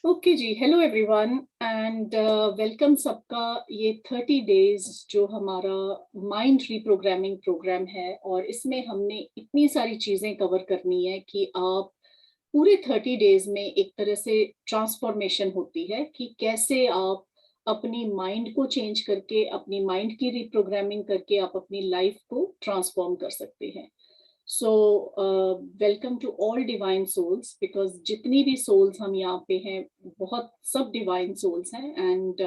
Okay जी, hello everyone and welcome सबका। ये 30 डेज जो हमारा माइंड रीप्रोग्रामिंग प्रोग्राम है, और इसमें हमने इतनी सारी चीजें कवर करनी है कि आप पूरे 30 डेज में एक तरह से ट्रांसफॉर्मेशन होती है कि कैसे आप अपनी माइंड को चेंज करके, अपनी माइंड की रीप्रोग्रामिंग करके आप अपनी लाइफ को ट्रांसफॉर्म कर सकते हैं। So welcome to all divine souls, because जितनी भी सोल्स हम यहाँ पे हैं, बहुत सब डिवाइन सोल्स हैं, and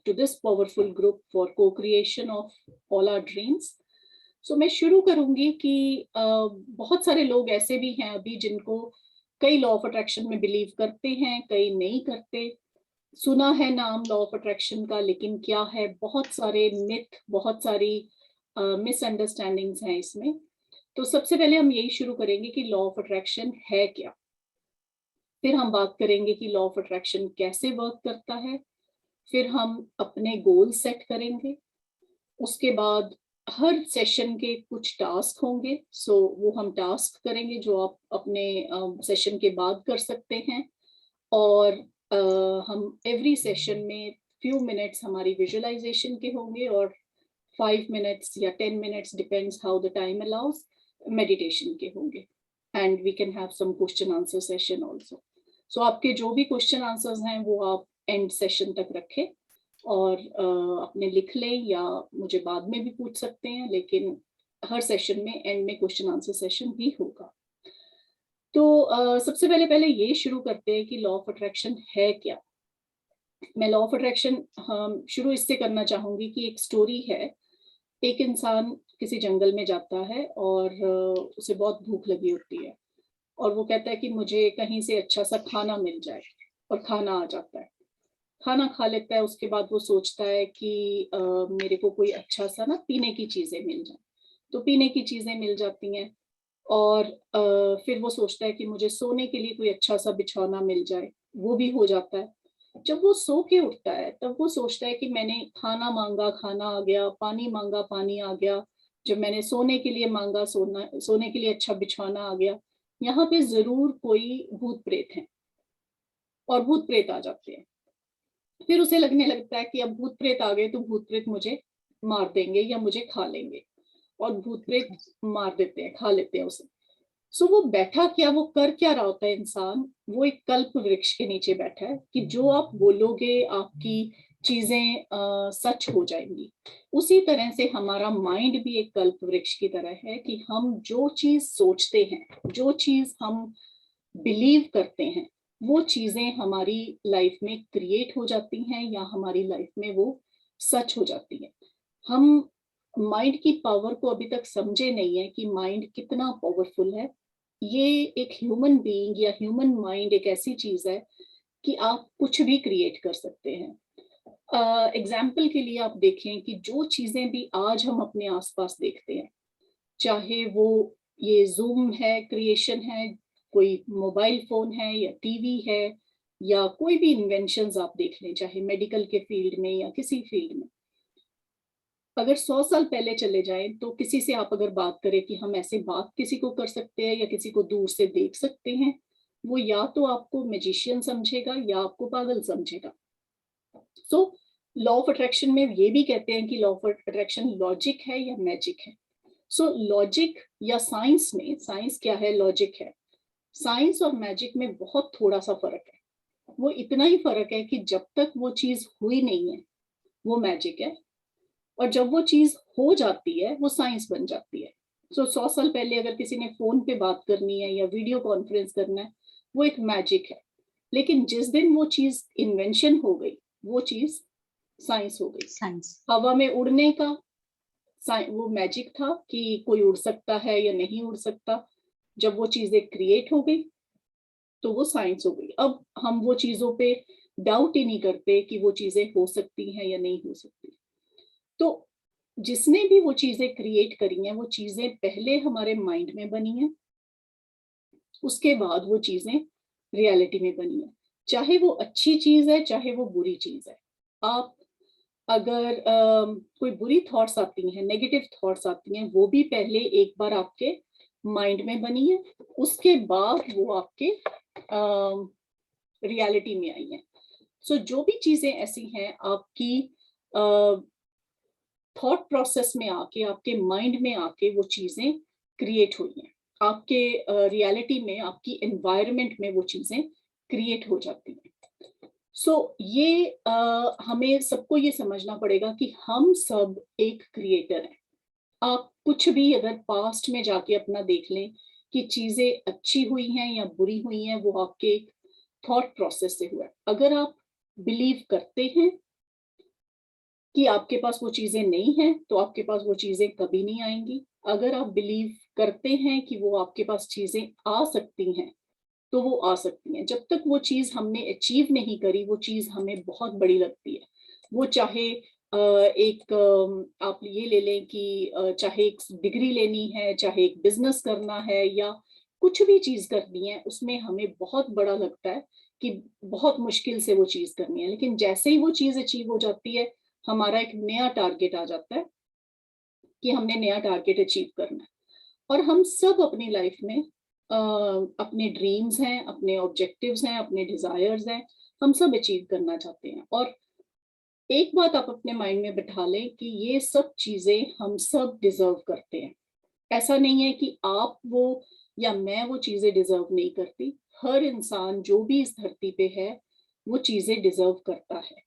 to this powerful group for co creation of all our dreams. So मैं शुरू करूंगी कि बहुत सारे लोग ऐसे भी हैं अभी जिनको कई लॉ ऑफ अट्रैक्शन में बिलीव करते हैं, कई नहीं करते। सुना है नाम लॉ ऑफ अट्रैक्शन का, लेकिन क्या है, बहुत सारे मिथ, बहुत सारी मिसअंडरस्टैंडिंग्स हैं इसमें। तो सबसे पहले हम यही शुरू करेंगे कि लॉ ऑफ अट्रैक्शन है क्या। फिर हम बात करेंगे कि लॉ ऑफ अट्रैक्शन कैसे वर्क करता है। फिर हम अपने गोल सेट करेंगे। उसके बाद हर सेशन के कुछ टास्क होंगे, सो वो हम टास्क करेंगे जो आप अपने सेशन के बाद कर सकते हैं। और हम एवरी सेशन में फ्यू मिनट्स हमारी विजुअलाइजेशन के होंगे, और 5 मिनट्स या 10 minutes, depends how the time allows, meditation के होंगे। And we can have some question answer session also. सो आपके जो भी क्वेश्चन आंसर्स हैं वो आप एंड सेशन तक रखें, और अपने लिख लें, या मुझे बाद में भी पूछ सकते हैं, लेकिन हर सेशन में एंड में क्वेश्चन आंसर सेशन भी होगा। तो सबसे पहले पहले ये शुरू करते हैं कि लॉ ऑफ अट्रैक्शन है क्या। मैं लॉ ऑफ अट्रैक्शन शुरू इससे करना चाहूंगी कि एक स्टोरी है। एक इंसान किसी जंगल में जाता है, और उसे बहुत भूख लगी होती है, और वो कहता है कि मुझे कहीं से अच्छा सा खाना मिल जाए, और खाना आ जाता है। खाना खा लेता है, उसके बाद वो सोचता है कि मेरे को कोई अच्छा सा ना पीने की चीजें मिल जाए। तो पीने की चीजें मिल जाती हैं, और फिर वो सोचता है कि मुझे सोने के लिए कोई अच्छा सा बिछौना मिल जाए, वो भी हो जाता है। जब वो सो के उठता है तब वो सोचता है कि मैंने खाना मांगा, खाना आ गया, पानी मांगा, पानी आ गया। जब मैंने सोने के लिए मांगा, सोने के लिए अच्छा बिछौना आ गया। यहाँ पे जरूर कोई भूत प्रेत है, और भूत प्रेत आ जाते हैं। फिर उसे लगने लगता है कि अब भूत प्रेत आ गए तो भूत प्रेत मुझे मार देंगे या मुझे खा लेंगे, और भूत प्रेत मार देते हैं, खा लेते हैं उसे। सो वो बैठा क्या, वो कर क्या रहा होता है इंसान, वो एक कल्प वृक्ष के नीचे बैठा है कि जो आप बोलोगे आपकी चीजें सच हो जाएंगी। उसी तरह से हमारा माइंड भी एक कल्प वृक्ष की तरह है कि हम जो चीज सोचते हैं, जो चीज हम बिलीव करते हैं, वो चीजें हमारी लाइफ में क्रिएट हो जाती हैं, या हमारी लाइफ में वो सच हो जाती है। हम माइंड की पावर को अभी तक समझे नहीं है कि माइंड कितना पावरफुल है। ये एक ह्यूमन बीइंग या ह्यूमन माइंड एक ऐसी चीज है कि आप कुछ भी क्रिएट कर सकते हैं। एग्जाम्पल के लिए आप देखें कि जो चीजें भी आज हम अपने आसपास देखते हैं, चाहे वो ये जूम है, क्रिएशन है, कोई मोबाइल फोन है या टीवी है, या कोई भी इन्वेंशंस आप देख लें, चाहे मेडिकल के फील्ड में या किसी फील्ड में। अगर 100 साल पहले चले जाएं तो किसी से आप अगर बात करें कि हम ऐसे बात किसी को कर सकते हैं या किसी को दूर से देख सकते हैं, वो या तो आपको मैजिशियन समझेगा या आपको पागल समझेगा। सो लॉ ऑफ अट्रैक्शन में ये भी कहते हैं कि लॉ ऑफ अट्रैक्शन लॉजिक है या मैजिक है। सो लॉजिक या साइंस में, साइंस क्या है, लॉजिक है। साइंस और मैजिक में बहुत थोड़ा सा फर्क है। वो इतना ही फर्क है कि जब तक वो चीज हुई नहीं है वो मैजिक है, और जब वो चीज हो जाती है वो साइंस बन जाती है। सो 100 साल पहले अगर किसी ने फोन पे बात करनी है या वीडियो कॉन्फ्रेंस करना है, वो एक मैजिक है। लेकिन जिस दिन वो चीज इन्वेंशन हो गई, वो चीज साइंस हो गई। साइंस हवा में उड़ने का वो मैजिक था कि कोई उड़ सकता है या नहीं उड़ सकता। जब वो चीजें क्रिएट हो गई तो वो साइंस हो गई। अब हम वो चीजों पे डाउट ही नहीं करते कि वो चीजें हो सकती हैं या नहीं हो सकती। तो जिसने भी वो चीजें क्रिएट करी हैं, वो चीजें पहले हमारे माइंड में बनी हैं, उसके बाद वो चीजें रियलिटी में बनी है। चाहे वो अच्छी चीज है, चाहे वो बुरी चीज है। आप अगर कोई बुरी थॉट्स आती हैं, नेगेटिव थॉट्स आती हैं, वो भी पहले एक बार आपके माइंड में बनी है, उसके बाद वो आपके रियलिटी में आई है। सो जो भी चीजें ऐसी हैं आपकी थॉट प्रोसेस में आके, आपके माइंड में आके वो चीजें क्रिएट हुई हैं, आपके रियलिटी में, आपकी एनवायरनमेंट में वो चीजें क्रिएट हो जाती हैं। सो ये हमें सबको ये समझना पड़ेगा कि हम सब एक क्रिएटर हैं। आप कुछ भी अगर पास्ट में जाके अपना देख लें कि चीजें अच्छी हुई हैं या बुरी हुई हैं, वो आपके थॉट प्रोसेस से हुआ है। अगर आप बिलीव करते हैं कि आपके पास वो चीजें नहीं हैं, तो आपके पास वो चीजें कभी नहीं आएंगी। अगर आप बिलीव करते हैं कि वो आपके पास चीजें आ सकती हैं, तो वो आ सकती हैं। जब तक वो चीज हमने अचीव नहीं करी, वो चीज हमें बहुत बड़ी लगती है। वो चाहे एक आप ये ले लें कि चाहे एक डिग्री लेनी है, चाहे एक बिजनेस करना है, या कुछ भी चीज करनी है, उसमें हमें बहुत बड़ा लगता है कि बहुत मुश्किल से वो चीज करनी है। लेकिन जैसे ही वो चीज अचीव हो जाती है, हमारा एक नया टारगेट आ जाता है कि हमने नया टारगेट अचीव करना है। और हम सब अपनी लाइफ में अपने ड्रीम्स हैं, अपने ऑब्जेक्टिव्स हैं, अपने डिजायर्स हैं, हम सब अचीव करना चाहते हैं। और एक बात आप अपने माइंड में बिठा लें कि ये सब चीजें हम सब डिजर्व करते हैं। ऐसा नहीं है कि आप वो या मैं वो चीजें डिजर्व नहीं करती। हर इंसान जो भी इस धरती पे है, वो चीजें डिजर्व करता है।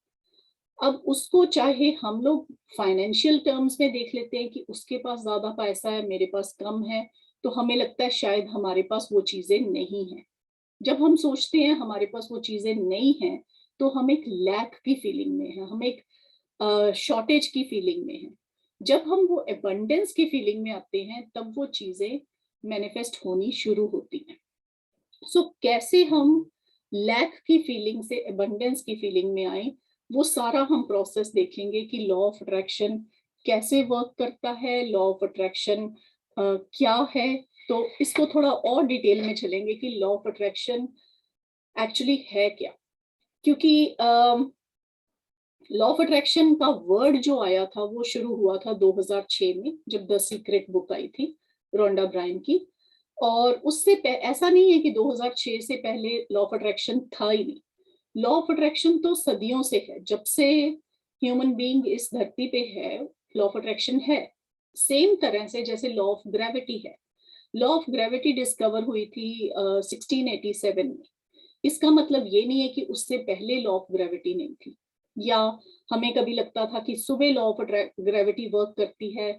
अब उसको चाहे हम लोग फाइनेंशियल टर्म्स में देख लेते हैं कि उसके पास ज्यादा पैसा है, मेरे पास कम है, तो हमें लगता है शायद हमारे पास वो चीजें नहीं है। जब हम सोचते हैं हमारे पास वो चीजें नहीं है, तो हम एक लैक की फीलिंग में है, हम एक शॉर्टेज की फीलिंग में है। जब हम वो एबंडेंस की फीलिंग में आते हैं, तब वो चीजें मैनिफेस्ट होनी शुरू होती हैं। सो कैसे हम लैक की फीलिंग से एबंडेंस की फीलिंग में आए, वो सारा हम प्रोसेस देखेंगे कि लॉ ऑफ अट्रैक्शन कैसे वर्क करता है, लॉ ऑफ अट्रैक्शन क्या है। तो इसको थोड़ा और डिटेल में चलेंगे कि लॉ ऑफ अट्रैक्शन एक्चुअली है क्या। क्योंकि लॉ ऑफ अट्रैक्शन का वर्ड जो आया था, वो शुरू हुआ था 2006 में, जब द सीक्रेट बुक आई थी रोंडा ब्रायन की। और उससे ऐसा नहीं है कि 2006 से पहले लॉ ऑफ अट्रैक्शन था ही नहीं। लॉ ऑफ अट्रैक्शन तो सदियों से है, जब से ह्यूमन बीइंग इस धरती पे है, लॉ ऑफ अट्रैक्शन है। सेम तरह से जैसे लॉ ऑफ ग्रेविटी है। लॉ ऑफ ग्रेविटी डिस्कवर हुई थी 1687 में। इसका मतलब ये नहीं है कि उससे पहले लॉ ऑफ ग्रेविटी नहीं थी, या हमें कभी लगता था कि सुबह लॉ ऑफ ग्रेविटी वर्क करती है,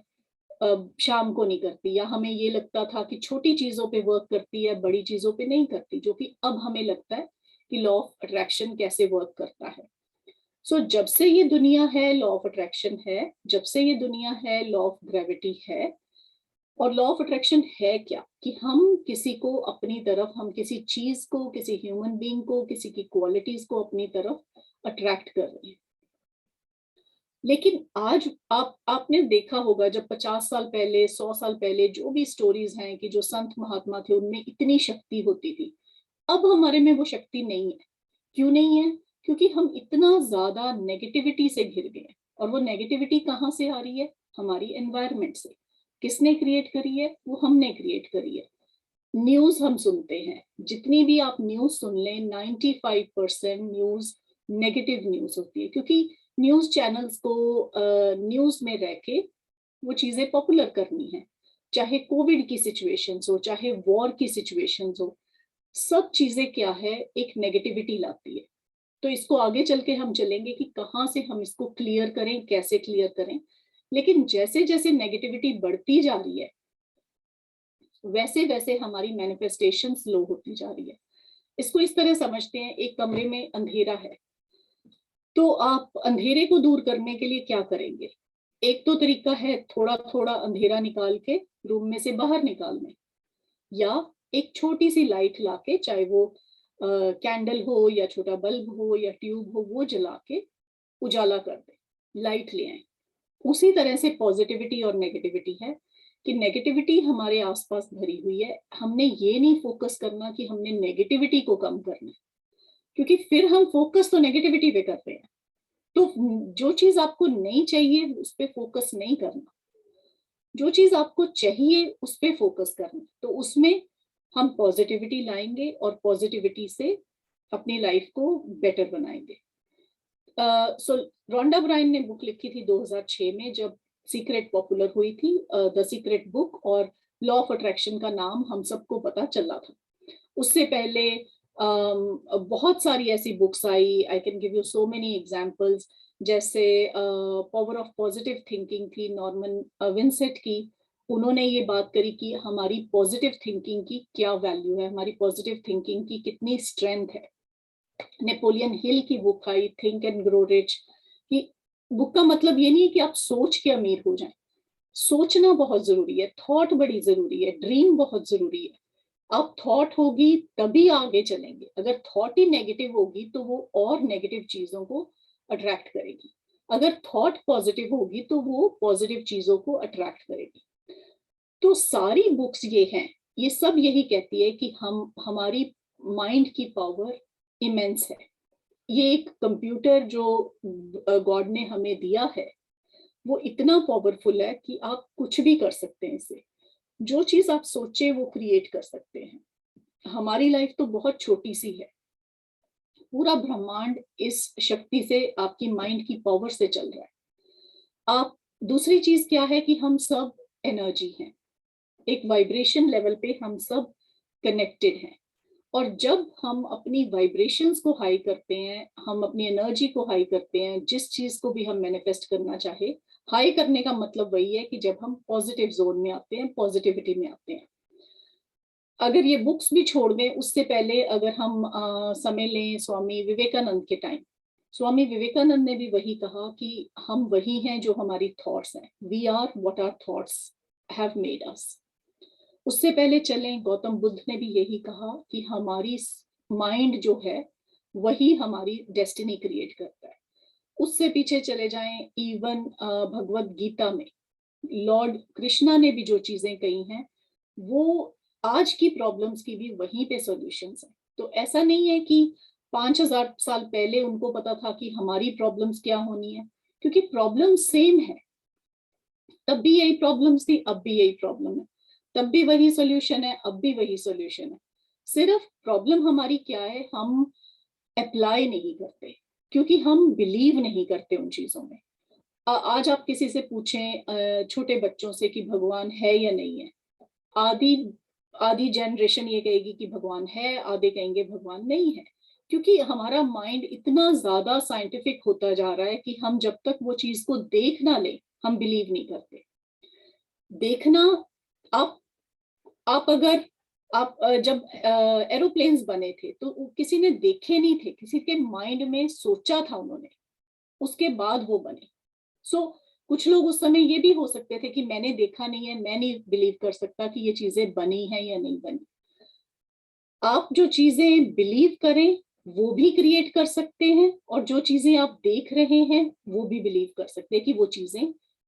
शाम को नहीं करती, या हमें ये लगता था कि छोटी चीजों पे वर्क करती है, बड़ी चीजों पे नहीं करती, जो कि अब हमें लगता है कि लॉ ऑफ अट्रैक्शन कैसे वर्क करता है। सो जब से ये दुनिया है, लॉ ऑफ अट्रैक्शन है। जब से ये दुनिया है, लॉ ऑफ ग्रेविटी है। और लॉ ऑफ अट्रैक्शन है क्या कि हम किसी को अपनी तरफ, हम किसी चीज को, किसी ह्यूमन बीइंग को, किसी की क्वालिटीज को अपनी तरफ अट्रैक्ट कर रहे हैं। लेकिन आज आपने देखा होगा, जब 50 साल पहले, 100 साल पहले जो भी स्टोरीज हैं कि जो संत महात्मा थे, उनमें इतनी शक्ति होती थी। अब हमारे में वो शक्ति नहीं है। क्यों नहीं है? क्योंकि हम इतना ज्यादा नेगेटिविटी से घिर गए हैं। और वो नेगेटिविटी कहाँ से आ रही है? हमारी एनवायरनमेंट से। किसने क्रिएट करी है? वो हमने क्रिएट करी है। न्यूज हम सुनते हैं, जितनी भी आप न्यूज सुन लें, 95% न्यूज नेगेटिव न्यूज होती है। क्योंकि न्यूज चैनल्स को न्यूज में रह के वो चीजें पॉपुलर करनी है। चाहे कोविड की सिचुएशंस हो, चाहे वॉर की सिचुएशंस हो, सब चीजें क्या है, एक नेगेटिविटी लाती है। तो इसको आगे चल के हम चलेंगे कि कहाँ से हम इसको क्लियर करें, कैसे क्लियर करें। लेकिन जैसे जैसे नेगेटिविटी बढ़ती जा रही है, वैसे वैसे हमारी मैनिफेस्टेशन स्लो होती जा रही है। इसको इस तरह समझते हैं, एक कमरे में अंधेरा है, तो आप अंधेरे को दूर करने के लिए क्या करेंगे? एक तो तरीका है थोड़ा थोड़ा अंधेरा निकाल के रूम में से बाहर निकालने, या एक छोटी सी लाइट लाके, चाहे वो कैंडल हो या छोटा बल्ब हो या ट्यूब हो, वो जला के उजाला कर दे, लाइट ले आए। उसी तरह से पॉजिटिविटी और नेगेटिविटी है कि नेगेटिविटी हमारे आसपास भरी हुई है। हमने ये नहीं फोकस करना कि हमने नेगेटिविटी को कम करना है, क्योंकि फिर हम फोकस तो नेगेटिविटी पे करते हैं। तो जो चीज आपको नहीं चाहिए उस पर फोकस नहीं करना, जो चीज आपको चाहिए उस पर फोकस करना। तो उसमें हम पॉजिटिविटी लाएंगे और पॉजिटिविटी से अपनी लाइफ को बेटर बनाएंगे। सो रोंडा ब्रायन ने बुक लिखी थी 2006 में, जब सीक्रेट पॉपुलर हुई थी, द सीक्रेट बुक, और लॉ ऑफ अट्रैक्शन का नाम हम सबको पता चला था। उससे पहले बहुत सारी ऐसी books I, I can give you so many examples, जैसे पावर ऑफ पॉजिटिव थिंकिंग थी नॉर्मन विंसेंट की। उन्होंने ये बात करी कि हमारी पॉजिटिव थिंकिंग की क्या वैल्यू है, हमारी पॉजिटिव थिंकिंग की कितनी स्ट्रेंथ है। नेपोलियन हिल की book I, think and grow rich, कि बुक का मतलब ये नहीं है कि आप सोच के अमीर हो जाएं, सोचना बहुत जरूरी है, थॉट बड़ी जरूरी है, ड्रीम बहुत जरूरी है। अब थॉट होगी तभी आगे चलेंगे, अगर थॉट ही नेगेटिव होगी तो वो और नेगेटिव चीजों को अट्रैक्ट करेगी, अगर थॉट पॉजिटिव होगी तो वो पॉजिटिव चीजों को अट्रैक्ट करेगी। तो सारी बुक्स ये हैं, ये सब यही कहती है कि हम हमारी माइंड की पावर इमेंस है। ये एक कंप्यूटर जो गॉड ने हमें दिया है वो इतना पावरफुल है कि आप कुछ भी कर सकते हैं इसे, जो चीज आप सोचे वो क्रिएट कर सकते हैं। हमारी लाइफ तो बहुत छोटी सी है, पूरा ब्रह्मांड इस शक्ति से, आपकी माइंड की पावर से चल रहा है। आप, दूसरी चीज क्या है कि हम सब एनर्जी हैं, एक वाइब्रेशन लेवल पे हम सब कनेक्टेड हैं। और जब हम अपनी वाइब्रेशंस को हाई करते हैं, हम अपनी एनर्जी को हाई करते हैं, जिस चीज को भी हम मैनिफेस्ट करना चाहे, हाई करने का मतलब वही है कि जब हम पॉजिटिव जोन में आते हैं, पॉजिटिविटी में आते हैं। अगर ये बुक्स भी छोड़ दें, उससे पहले अगर हम समय लें स्वामी विवेकानंद के टाइम, स्वामी विवेकानंद ने भी वही कहा कि हम वही हैं जो हमारी थॉट्स हैं, we are what our thoughts have made us. उससे पहले चलें, गौतम बुद्ध ने भी यही कहा कि हमारी माइंड जो है वही हमारी डेस्टिनी क्रिएट करता है। उससे पीछे चले जाएं, इवन भगवत गीता में लॉर्ड कृष्णा ने भी जो चीजें कही हैं वो आज की प्रॉब्लम्स की भी वहीं पे सॉल्यूशंस हैं। तो ऐसा नहीं है कि 5000 साल पहले उनको पता था कि हमारी प्रॉब्लम्स क्या होनी है, क्योंकि प्रॉब्लम सेम है। तब भी यही प्रॉब्लम्स थी, अब भी यही प्रॉब्लम है, तब भी वही सोल्यूशन है, अब भी वही सोल्यूशन है। सिर्फ प्रॉब्लम हमारी क्या है, हम अप्लाई नहीं करते, क्योंकि हम बिलीव नहीं करते उन चीजों में। आज आप किसी से पूछें, छोटे बच्चों से, कि भगवान है या नहीं है, आधी आधी जनरेशन ये कहेगी कि भगवान है, आधे कहेंगे भगवान नहीं है। क्योंकि हमारा माइंड इतना ज्यादा साइंटिफिक होता जा रहा है कि हम जब तक वो चीज को देख ना ले, हम बिलीव नहीं करते। देखना, आप आप अगर आप जब एरोप्लेन्स बने थे तो किसी ने देखे नहीं थे, किसी के माइंड में सोचा था उन्होंने, उसके बाद वो बने। सो कुछ लोग उस समय ये भी हो सकते थे कि मैंने देखा नहीं है, मैं नहीं बिलीव कर सकता कि ये चीजें बनी है या नहीं बनी। आप जो चीजें बिलीव करें वो भी क्रिएट कर सकते हैं, और जो चीजें आप देख रहे हैं वो भी बिलीव कर सकते हैं कि वो चीजें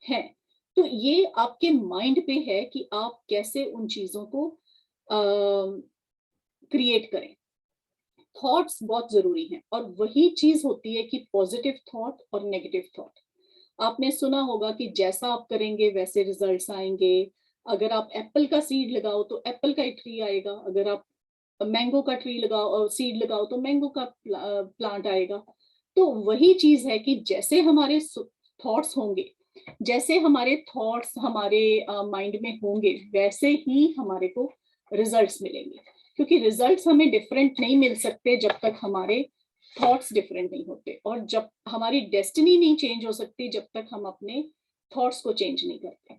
हैं। तो ये आपके माइंड पे है कि आप कैसे उन चीजों को क्रिएट करें। थॉट्स बहुत जरूरी हैं, और वही चीज होती है कि पॉजिटिव थॉट और नेगेटिव थॉट। आपने सुना होगा कि जैसा आप करेंगे वैसे रिजल्ट्स आएंगे। अगर आप एप्पल का सीड लगाओ तो एप्पल का ही ट्री आएगा, अगर आप मैंगो का ट्री लगाओ और सीड लगाओ तो मैंगो का प्लांट आएगा। तो वही चीज है कि जैसे हमारे थॉट्स होंगे, जैसे हमारे थॉट्स हमारे माइंड में होंगे, वैसे ही हमारे को रिजल्ट्स मिलेंगे। क्योंकि रिजल्ट्स हमें डिफरेंट नहीं मिल सकते जब तक हमारे थॉट्स डिफरेंट नहीं होते, और जब हमारी डेस्टिनी नहीं चेंज हो सकती जब तक हम अपने थॉट्स को चेंज नहीं करते।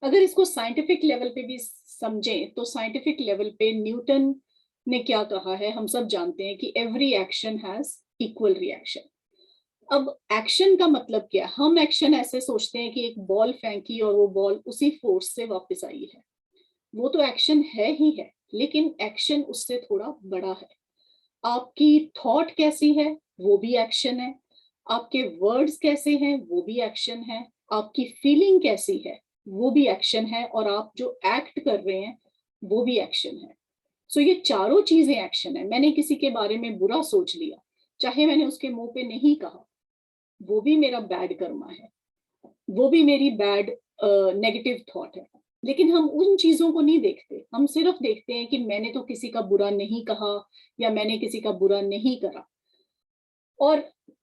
अगर इसको साइंटिफिक लेवल पे भी समझें तो साइंटिफिक लेवल पे न्यूटन ने क्या कहा है, हम सब जानते हैं कि every action has equal reaction. अब एक्शन का मतलब क्या है, हम एक्शन ऐसे सोचते हैं कि एक बॉल फेंकी और वो बॉल उसी फोर्स से वापस आई है, वो तो एक्शन है ही है, लेकिन एक्शन उससे थोड़ा बड़ा है। आपकी थॉट कैसी है वो भी एक्शन है, आपके वर्ड्स कैसे हैं वो भी एक्शन है, आपकी फीलिंग कैसी है वो भी एक्शन है, और आप जो एक्ट कर रहे हैं वो भी एक्शन है। सो ये चारों चीजें एक्शन है। मैंने किसी के बारे में बुरा सोच लिया, चाहे मैंने उसके मुंह पे नहीं कहा, वो भी मेरा बैड कर्मा है, वो भी मेरी बैड नेगेटिव थॉट है। लेकिन हम उन चीजों को नहीं देखते, हम सिर्फ देखते हैं कि मैंने तो किसी का बुरा नहीं कहा या मैंने किसी का बुरा नहीं करा। और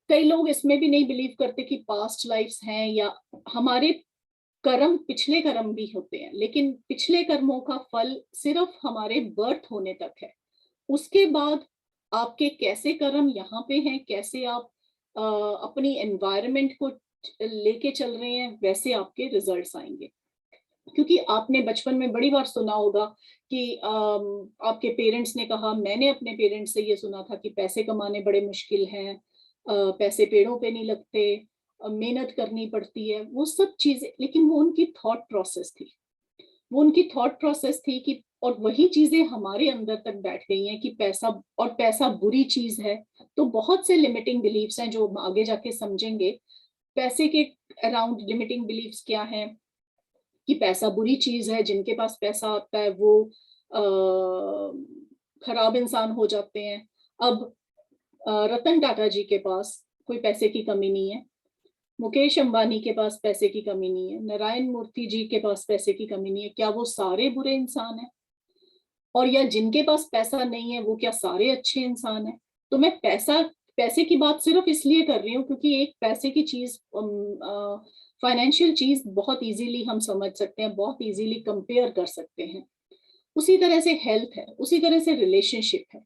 कई लोग इसमें भी नहीं बिलीव करते कि पास्ट लाइफ्स हैं या हमारे कर्म, पिछले कर्म भी होते हैं, लेकिन पिछले कर्मों का फल सिर्फ हमारे बर्थ होने तक है। उसके बाद आपके कैसे कर्म यहाँ पे हैं, कैसे आप अपनी एनवायरनमेंट को लेके चल रहे हैं, वैसे आपके रिजल्ट्स आएंगे। क्योंकि आपने बचपन में बड़ी बार सुना होगा कि आपके पेरेंट्स ने कहा, मैंने अपने पेरेंट्स से ये सुना था कि पैसे कमाने बड़े मुश्किल हैं, पैसे पेड़ों पे नहीं लगते, मेहनत करनी पड़ती है, वो सब चीजें। लेकिन वो उनकी थॉट प्रोसेस थी, वो उनकी थॉट प्रोसेस थी कि, और वही चीजें हमारे अंदर तक बैठ गई हैं कि पैसा, और पैसा बुरी चीज है। तो बहुत से लिमिटिंग बिलीफ्स हैं जो आगे जाके समझेंगे। पैसे के अराउंड लिमिटिंग बिलीफ्स क्या हैं कि पैसा बुरी चीज है, जिनके पास पैसा आता है वो खराब इंसान हो जाते हैं। अब रतन टाटा जी के पास कोई पैसे की कमी नहीं है, मुकेश अंबानी के पास पैसे की कमी नहीं है, नारायण मूर्ति जी के पास पैसे की कमी नहीं है, क्या वो सारे बुरे इंसान हैं? और या जिनके पास पैसा नहीं है वो क्या सारे अच्छे इंसान हैं? तो मैं पैसे की बात सिर्फ इसलिए कर रही हूँ क्योंकि एक पैसे की चीज, फाइनेंशियल चीज बहुत इजीली हम समझ सकते हैं, बहुत इजीली कंपेयर कर सकते हैं। उसी तरह से हेल्थ है, उसी तरह से रिलेशनशिप है।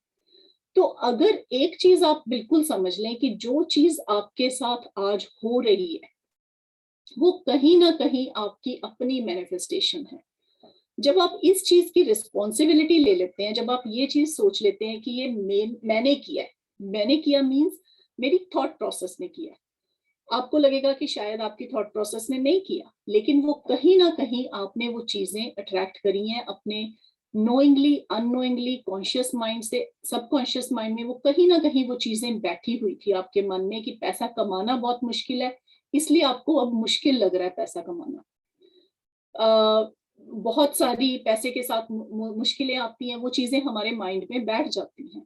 तो अगर एक चीज आप बिल्कुल समझ लें कि जो चीज आपके साथ आज हो रही है वो कहीं ना कहीं आपकी अपनी मैनिफेस्टेशन है। जब आप इस चीज की रिस्पॉन्सिबिलिटी ले लेते हैं, जब आप ये चीज सोच लेते हैं कि ये मैंने किया है, मैंने किया मीन्स मेरी थॉट प्रोसेस ने किया, आपको लगेगा कि शायद आपकी थॉट प्रोसेस ने नहीं किया, लेकिन वो कहीं ना कहीं आपने वो चीजें अट्रैक्ट करी हैं अपने नोइंगली, अननोइंगली, कॉन्शियस माइंड से सबकॉन्शियस माइंड में। वो कहीं ना कहीं वो चीजें बैठी हुई थी आपके मन में कि पैसा कमाना बहुत मुश्किल है, इसलिए आपको अब मुश्किल लग रहा है पैसा कमाना। बहुत सारी पैसे के साथ मुश्किलें आती हैं, वो चीजें हमारे माइंड में बैठ जाती हैं।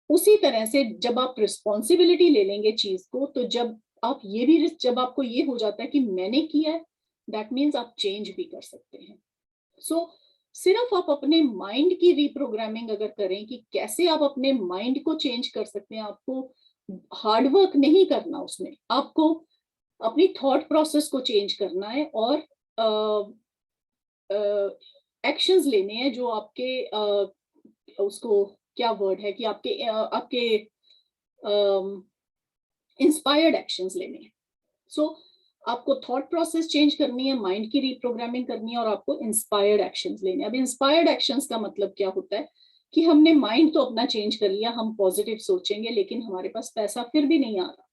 उसी तरह से जब आप रिस्पॉन्सिबिलिटी ले लेंगे चीज को, तो जब आप ये भी, जब आपको ये हो जाता है कि मैंने किया है, दैट मीन्स आप चेंज भी कर सकते हैं। सो सिर्फ आप अपने माइंड की रीप्रोग्रामिंग अगर करें कि कैसे आप अपने माइंड को चेंज कर सकते हैं, आपको हार्डवर्क नहीं करना, उसमें आपको अपनी थॉट प्रोसेस को चेंज करना है और एक्शंस लेने हैं जो आपके उसको क्या वर्ड है कि आपके इंस्पायर्ड एक्शंस लेने हैं। सो आपको थॉट प्रोसेस चेंज करनी है, माइंड की रीप्रोग्रामिंग करनी है और आपको इंस्पायर्ड एक्शंस लेने हैं। अब इंस्पायर्ड एक्शंस का मतलब क्या होता है कि हमने माइंड तो अपना चेंज कर लिया, हम पॉजिटिव सोचेंगे, लेकिन हमारे पास पैसा फिर भी नहीं आ रहा।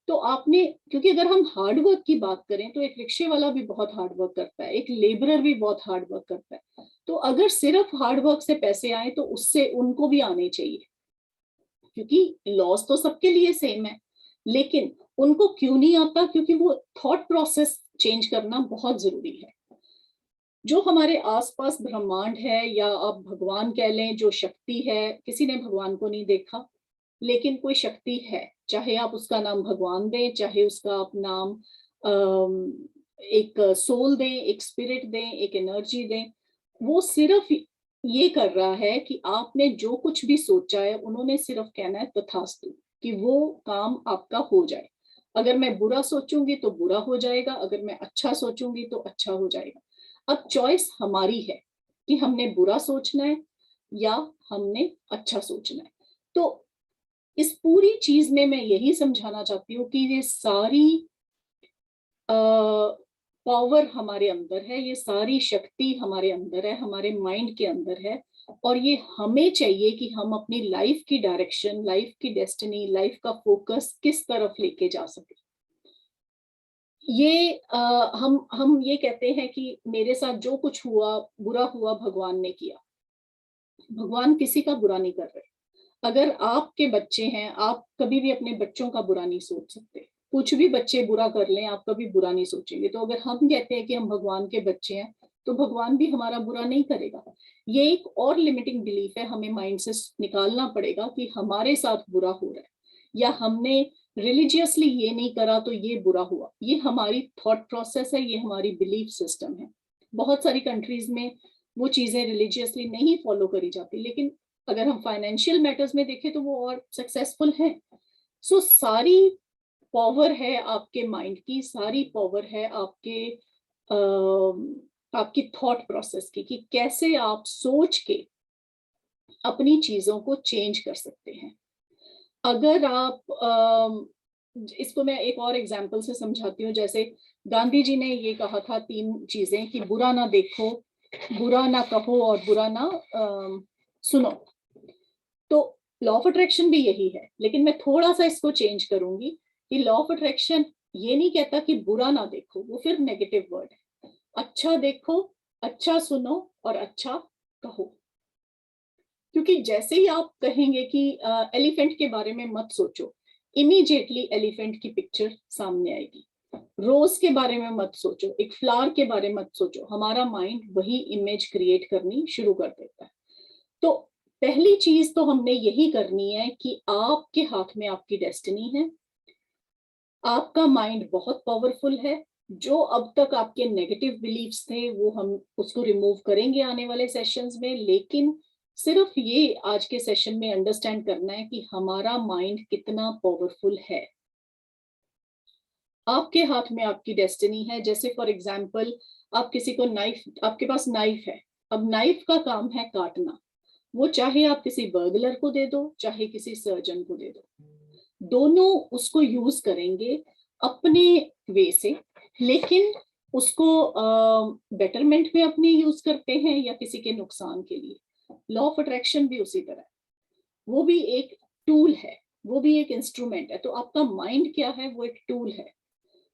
तो आपने, क्योंकि अगर हम हार्ड वर्क की बात करें तो एक रिक्शे वाला भी बहुत हार्ड वर्क करता है, एक लेबरर भी बहुत हार्ड वर्क करता है। तो अगर सिर्फ हार्ड वर्क से पैसे आए तो उससे उनको भी आने चाहिए, क्योंकि लॉस तो सबके लिए सेम है। लेकिन उनको क्यों नहीं आता? क्योंकि वो थॉट प्रोसेस चेंज करना बहुत जरूरी है। जो हमारे आसपास ब्रह्मांड है, या आप भगवान कह लें, जो शक्ति है, किसी ने भगवान को नहीं देखा, लेकिन कोई शक्ति है, चाहे आप उसका नाम भगवान दें, चाहे उसका आप नाम एक सोल दें, एक स्पिरिट दें, एक एनर्जी दें, वो सिर्फ ये कर रहा है कि आपने जो कुछ भी सोचा है, उन्होंने सिर्फ कहना है तथास्तु, कि वो काम आपका हो जाए। अगर मैं बुरा सोचूंगी तो बुरा हो जाएगा, अगर मैं अच्छा सोचूंगी तो अच्छा हो जाएगा। अब चॉइस हमारी है कि हमने बुरा सोचना है या हमने अच्छा सोचना है। तो इस पूरी चीज में मैं यही समझाना चाहती हूँ कि ये सारी पावर हमारे अंदर है, ये सारी शक्ति हमारे अंदर है, हमारे माइंड के अंदर है। और ये हमें चाहिए कि हम अपनी लाइफ की डायरेक्शन, लाइफ की डेस्टिनी, लाइफ का फोकस किस तरफ लेके जा सके। ये हम ये कहते हैं कि मेरे साथ जो कुछ हुआ, बुरा हुआ, भगवान ने किया। भगवान किसी का बुरा नहीं कर रहे। अगर आपके बच्चे हैं, आप कभी भी अपने बच्चों का बुरा नहीं सोच सकते। कुछ भी बच्चे बुरा कर लें, आप कभी बुरा नहीं सोचेंगे। तो अगर हम कहते हैं कि हम भगवान के बच्चे हैं, तो भगवान भी हमारा बुरा नहीं करेगा। ये एक और लिमिटिंग बिलीफ है, हमें माइंड से निकालना पड़ेगा कि हमारे साथ बुरा हो रहा है, या हमने रिलीजियसली ये नहीं करा तो ये बुरा हुआ, ये हमारी थॉट प्रोसेस है, ये हमारी बिलीफ सिस्टम है। बहुत सारी कंट्रीज में वो चीजें रिलीजियसली नहीं फॉलो करी जाती, लेकिन अगर हम फाइनेंशियल मैटर्स में देखें तो वो और सक्सेसफुल है। सो सारी पावर है आपके माइंड की, सारी पावर है आपकी थॉट प्रोसेस की, कि कैसे आप सोच के अपनी चीजों को चेंज कर सकते हैं। अगर आप इसको मैं एक और एग्जांपल से समझाती हूँ। जैसे गांधी जी ने ये कहा था 3 चीजें, कि बुरा ना देखो, बुरा ना कहो और बुरा ना सुनो। तो लॉ ऑफ अट्रैक्शन भी यही है, लेकिन मैं थोड़ा सा इसको चेंज करूंगी कि लॉ ऑफ अट्रैक्शन ये नहीं कहता कि बुरा ना देखो, वो फिर नेगेटिव वर्ड है। अच्छा देखो, अच्छा सुनो और अच्छा कहो। क्योंकि जैसे ही आप कहेंगे कि एलिफेंट के बारे में मत सोचो, इमीडिएटली एलिफेंट की पिक्चर सामने आएगी। रोज के बारे में मत सोचो, एक फ्लावर के बारे में मत सोचो, हमारा माइंड वही इमेज क्रिएट करनी शुरू कर देता है। तो पहली चीज तो हमने यही करनी है कि आपके हाथ में आपकी डेस्टिनी है। आपका माइंड बहुत पावरफुल है। जो अब तक आपके नेगेटिव बिलीफ्स थे वो हम उसको रिमूव करेंगे आने वाले सेशंस में, लेकिन सिर्फ ये आज के सेशन में अंडरस्टैंड करना है कि हमारा माइंड कितना पावरफुल है। आपके हाथ में आपकी डेस्टिनी है। जैसे फॉर एग्जाम्पल, आप किसी को नाइफ, आपके पास नाइफ है, अब नाइफ का काम है काटना। वो चाहे आप किसी बर्गलर को दे दो, चाहे किसी सर्जन को दे दो, दोनों उसको यूज करेंगे अपने वे से। लेकिन उसको बेटरमेंट में अपने यूज करते हैं या किसी के नुकसान के लिए। लॉ ऑफ अट्रैक्शन भी उसी तरह है, वो भी एक टूल है, वो भी एक इंस्ट्रूमेंट है। तो आपका माइंड क्या है, वो एक टूल है।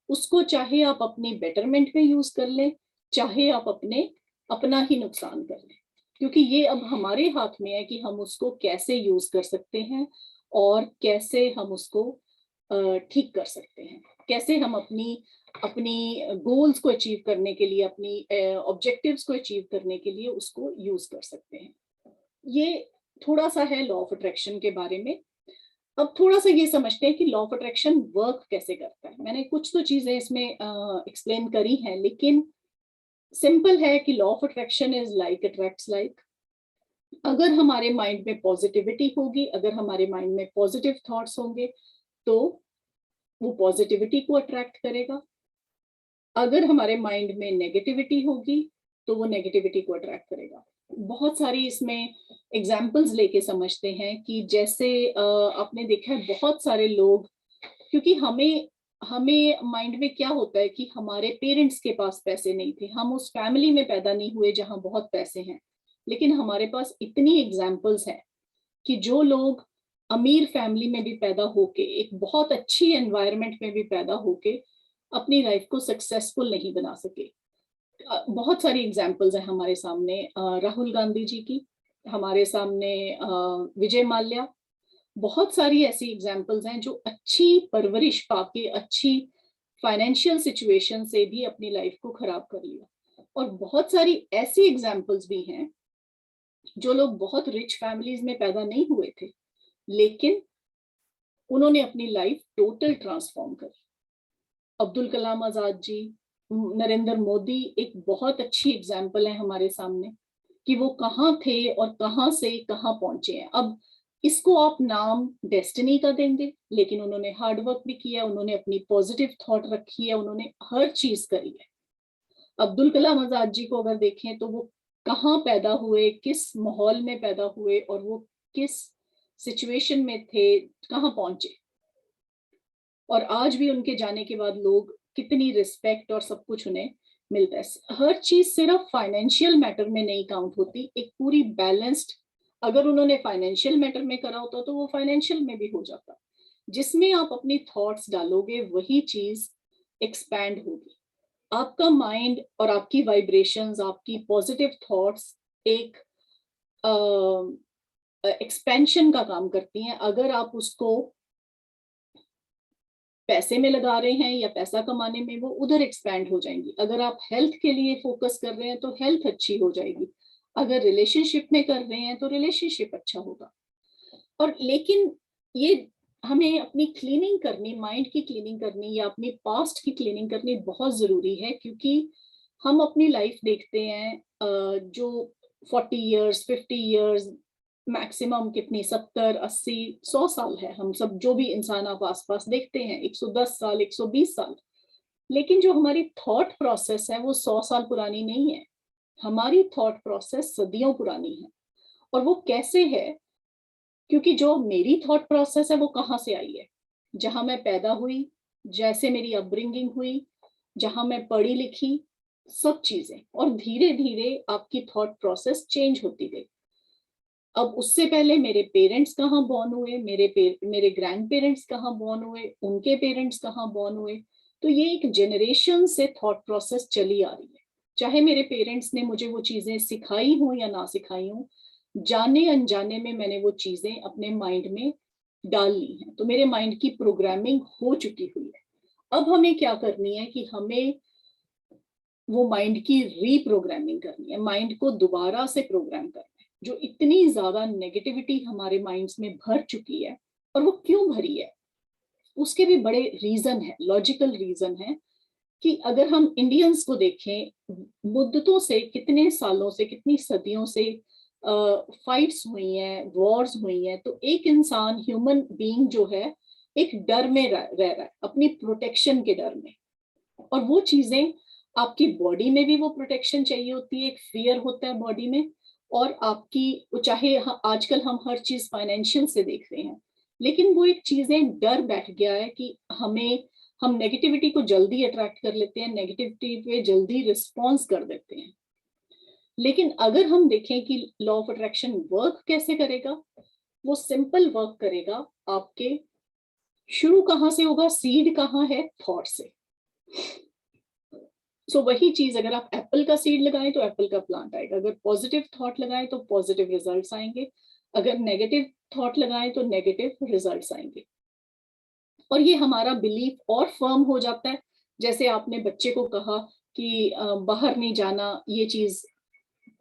उसको चाहे आप अपनी बेटरमेंट में यूज कर लें, चाहे आप अपना ही नुकसान कर लें, क्योंकि ये अब हमारे हाथ में है कि हम उसको कैसे यूज कर सकते हैं और कैसे हम उसको ठीक कर सकते हैं, कैसे हम अपनी अपनी गोल्स को अचीव करने के लिए, अपनी ऑब्जेक्टिव्स को अचीव करने के लिए उसको यूज कर सकते हैं। ये थोड़ा सा है लॉ ऑफ अट्रैक्शन के बारे में। अब थोड़ा सा ये समझते हैं कि लॉ ऑफ अट्रैक्शन वर्क कैसे करता है। मैंने कुछ तो चीजें इसमें एक्सप्लेन करी हैं, लेकिन सिंपल है कि law of attraction is like attracts like. अगर हमारे माइंड में पॉजिटिविटी होगी, अगर हमारे माइंड में पॉजिटिव थॉट्स होंगे, तो वो पॉजिटिविटी को अट्रैक्ट करेगा। अगर हमारे माइंड में नेगेटिविटी होगी तो वो नेगेटिविटी को अट्रैक्ट करेगा। बहुत सारी इसमें एग्जाम्पल्स लेके समझते हैं कि जैसे आपने देखा है बहुत सारे लोग, क्योंकि हमें हमें माइंड में क्या होता है कि हमारे पेरेंट्स के पास पैसे नहीं थे, हम उस फैमिली में पैदा नहीं हुए जहां बहुत पैसे हैं। लेकिन हमारे पास इतनी एग्जाम्पल्स हैं कि जो लोग अमीर फैमिली में भी पैदा होके, एक बहुत अच्छी एनवायरनमेंट में भी पैदा होके अपनी लाइफ को सक्सेसफुल नहीं बना सके। बहुत सारी एग्जाम्पल्स हैं हमारे सामने, राहुल गांधी जी की, हमारे सामने विजय माल्या। बहुत सारी ऐसी एग्जाम्पल्स हैं जो अच्छी परवरिश पाके, अच्छी फाइनेंशियल सिचुएशन से भी अपनी लाइफ को खराब कर लिया। और बहुत सारी ऐसी एग्जाम्पल्स भी हैं जो लोग बहुत रिच फैमिलीज में पैदा नहीं हुए थे, लेकिन उन्होंने अपनी लाइफ टोटल ट्रांसफॉर्म करी। अब्दुल कलाम आजाद जी, नरेंद्र मोदी एक बहुत अच्छी एग्जाम्पल है हमारे सामने, कि वो कहाँ थे और कहाँ से कहाँ पहुंचे हैं। अब इसको आप नाम डेस्टिनी का देंगे, लेकिन उन्होंने हार्ड वर्क भी किया, उन्होंने अपनी पॉजिटिव थॉट रखी है, उन्होंने हर चीज करी है। अब्दुल कलाम आजाद जी को अगर देखें तो वो कहाँ पैदा हुए, किस माहौल में पैदा हुए और वो किस सिचुएशन में थे, कहाँ पहुंचे, और आज भी उनके जाने के बाद लोग कितनी रिस्पेक्ट और सब कुछ उन्हें मिलता है। हर चीज सिर्फ फाइनेंशियल मैटर में नहीं काउंट होती, एक पूरी बैलेंस्ड, अगर उन्होंने फाइनेंशियल मैटर में करा होता तो वो फाइनेंशियल में भी हो जाता। जिसमें आप अपनी थॉट्स डालोगे वही चीज एक्सपैंड होगी। आपका माइंड और आपकी वाइब्रेशंस, आपकी पॉजिटिव थॉट्स एक एक्सपेंशन का काम करती हैं। अगर आप उसको पैसे में लगा रहे हैं या पैसा कमाने में, वो उधर एक्सपैंड हो जाएंगी। अगर आप हेल्थ के लिए फोकस कर रहे हैं तो हेल्थ अच्छी हो जाएगी। अगर रिलेशनशिप में कर रहे हैं तो रिलेशनशिप अच्छा होगा। और लेकिन ये हमें अपनी क्लीनिंग करनी, माइंड की क्लीनिंग करनी या अपनी पास्ट की क्लीनिंग करनी बहुत जरूरी है, क्योंकि हम अपनी लाइफ देखते हैं जो 40 इयर्स 50 इयर्स, मैक्सिमम कितनी 70 80 100 साल है। हम सब जो भी इंसान आप आसपास देखते हैं 110 साल 120 साल। लेकिन जो हमारी थॉट प्रोसेस है वो 100 साल पुरानी नहीं है। हमारी थॉट प्रोसेस सदियों पुरानी है। और वो कैसे है? क्योंकि जो मेरी थॉट प्रोसेस है वो कहाँ से आई है? जहां मैं पैदा हुई, जैसे मेरी अपब्रिंगिंग हुई, जहां मैं पढ़ी लिखी, सब चीजें। और धीरे धीरे आपकी थॉट प्रोसेस चेंज होती गई। अब उससे पहले मेरे पेरेंट्स कहाँ बॉर्न हुए, मेरे ग्रैंड पेरेंट्स कहाँ बॉर्न हुए, उनके पेरेंट्स कहाँ बॉर्न हुए। तो ये एक जनरेशन से थॉट प्रोसेस चली आ रही है। चाहे मेरे पेरेंट्स ने मुझे वो चीजें सिखाई हो या ना सिखाई हो, जाने अनजाने में मैंने वो चीजें अपने माइंड में डाल ली हैं। तो मेरे माइंड की प्रोग्रामिंग हो चुकी हुई है। अब हमें क्या करनी है कि हमें वो माइंड की रीप्रोग्रामिंग करनी है, माइंड को दोबारा से प्रोग्राम करना है। जो इतनी ज्यादा नेगेटिविटी हमारे माइंड्स में भर चुकी है, और वो क्यों भरी है उसके भी बड़े रीजन है, लॉजिकल रीजन है। कि अगर हम इंडियंस को देखें, मुद्दतों से, कितने सालों से, कितनी सदियों से फाइट्स हुई हैं, वॉर्स हुई हैं, तो एक इंसान, ह्यूमन बीइंग जो है, एक डर में रह रहा है, अपनी प्रोटेक्शन के डर में। और वो चीजें आपकी बॉडी में भी वो प्रोटेक्शन चाहिए होती है, एक फियर होता है बॉडी में। और आपकी, चाहे आजकल हम हर चीज फाइनेंशियल से देख रहे हैं, लेकिन वो एक चीजें डर बैठ गया है कि हम नेगेटिविटी को जल्दी अट्रैक्ट कर लेते हैं, नेगेटिविटी पे जल्दी रिस्पॉन्स कर देते हैं। लेकिन अगर हम देखें कि लॉ ऑफ अट्रैक्शन वर्क कैसे करेगा, वो सिंपल वर्क करेगा आपके। शुरू कहाँ से होगा? सीड कहाँ है? थॉट से। वही चीज, अगर आप एप्पल का सीड लगाएं तो एप्पल का प्लांट आएगा। अगर पॉजिटिव थॉट लगाएं तो पॉजिटिव रिजल्ट्स आएंगे। अगर नेगेटिव थॉट लगाएं तो नेगेटिव रिजल्ट्स आएंगे। और ये हमारा बिलीफ और फर्म हो जाता है। जैसे आपने बच्चे को कहा कि बाहर नहीं जाना, ये चीज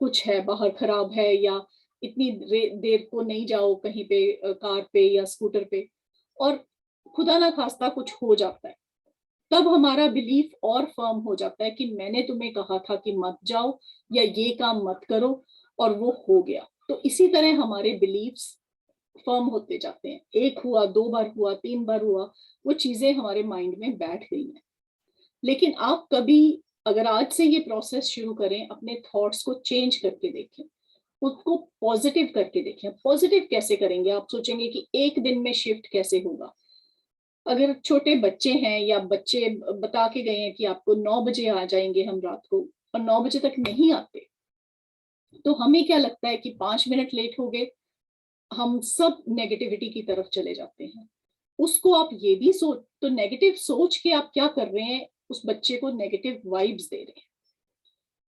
कुछ है, बाहर खराब है, या इतनी देर को नहीं जाओ कहीं पे, कार पे या स्कूटर पे, और खुदा ना खास्ता कुछ हो जाता है, तब हमारा बिलीफ और फर्म हो जाता है कि मैंने तुम्हें कहा था कि मत जाओ या ये काम मत करो, और वो हो गया। तो इसी तरह हमारे बिलीफ्स फर्म होते जाते हैं। एक हुआ, 2 बार हुआ, 3 बार हुआ, वो चीजें हमारे माइंड में बैठ गई हैं। लेकिन आप कभी, अगर आज से ये प्रोसेस शुरू करें, अपने थॉट्स को चेंज करके देखें, उसको पॉजिटिव करके देखें। पॉजिटिव कैसे करेंगे? आप सोचेंगे कि एक दिन में शिफ्ट कैसे होगा। अगर छोटे बच्चे हैं, या बच्चे बता के गए हैं कि आपको 9 बजे आ जाएंगे हम रात को, और 9 बजे तक नहीं आते, तो हमें क्या लगता है कि 5 मिनट लेट हो गए, हम सब नेगेटिविटी की तरफ चले जाते हैं। उसको आप ये भी सोच, तो नेगेटिव सोच के आप क्या कर रहे हैं? उस बच्चे को नेगेटिव वाइब्स दे रहे हैं।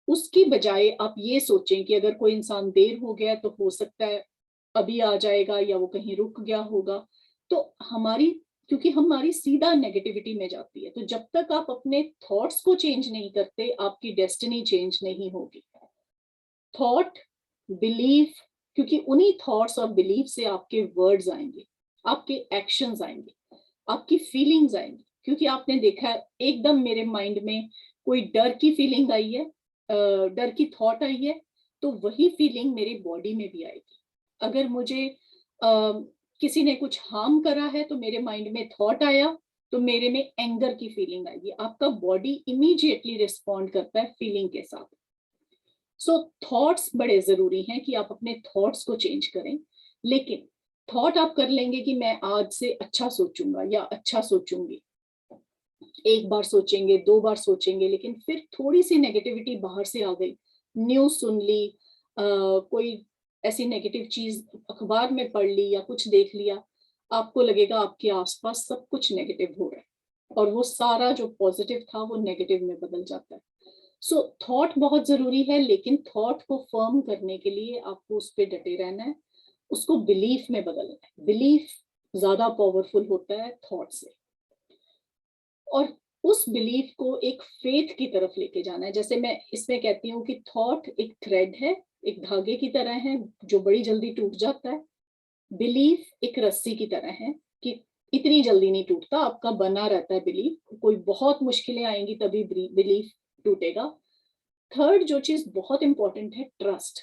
उसकी बजाय आप ये सोचें कि अगर कोई इंसान देर हो गया तो हो सकता है अभी आ जाएगा, या वो कहीं रुक गया होगा। तो हमारी, क्योंकि हमारी सीधा नेगेटिविटी में जाती है, तो जब तक आप अपने थॉट्स को चेंज नहीं करते, आपकी डेस्टिनी चेंज नहीं होगी। थॉट, बिलीफ, क्योंकि उन्हीं थॉट्स और बिलीफ से आपके वर्ड्स आएंगे, आपके एक्शंस आएंगे, आपकी फीलिंग्स आएंगी। क्योंकि आपने देखा है, एकदम मेरे माइंड में कोई डर की फीलिंग आई है, डर की थॉट आई है, तो वही फीलिंग मेरी बॉडी में भी आएगी। अगर मुझे किसी ने कुछ हार्म करा है, तो मेरे माइंड में थॉट आया, तो मेरे में एंगर की फीलिंग आएगी। आपका बॉडी इमीडिएटली रिस्पॉन्ड करता है फीलिंग के साथ। थॉट्स बड़े जरूरी हैं कि आप अपने थॉट्स को चेंज करें। लेकिन थॉट आप कर लेंगे कि मैं आज से अच्छा सोचूंगा या अच्छा सोचूंगी, एक बार सोचेंगे, 2 बार सोचेंगे, लेकिन फिर थोड़ी सी नेगेटिविटी बाहर से आ गई, न्यूज सुन ली, कोई ऐसी नेगेटिव चीज अखबार में पढ़ ली या कुछ देख लिया, आपको लगेगा आपके आसपास सब कुछ नेगेटिव हो रहा है, और वो सारा जो पॉजिटिव था वो नेगेटिव में बदल जाता है। थॉट बहुत जरूरी है, लेकिन थॉट को फर्म करने के लिए आपको उस पर डटे रहना है, उसको बिलीफ में बदलना है। बिलीफ ज्यादा पावरफुल होता है थॉट से। और उस बिलीफ को एक फेथ की तरफ लेके जाना है। जैसे मैं इसमें कहती हूँ कि थॉट एक थ्रेड है, एक धागे की तरह है जो बड़ी जल्दी टूट जाता है। बिलीफ एक रस्सी की तरह है कि इतनी जल्दी नहीं टूटता, आपका बना रहता है बिलीफ। कोई बहुत मुश्किलें आएंगी तभी बिलीफ टूटेगा। थर्ड जो चीज बहुत इंपॉर्टेंट है, ट्रस्ट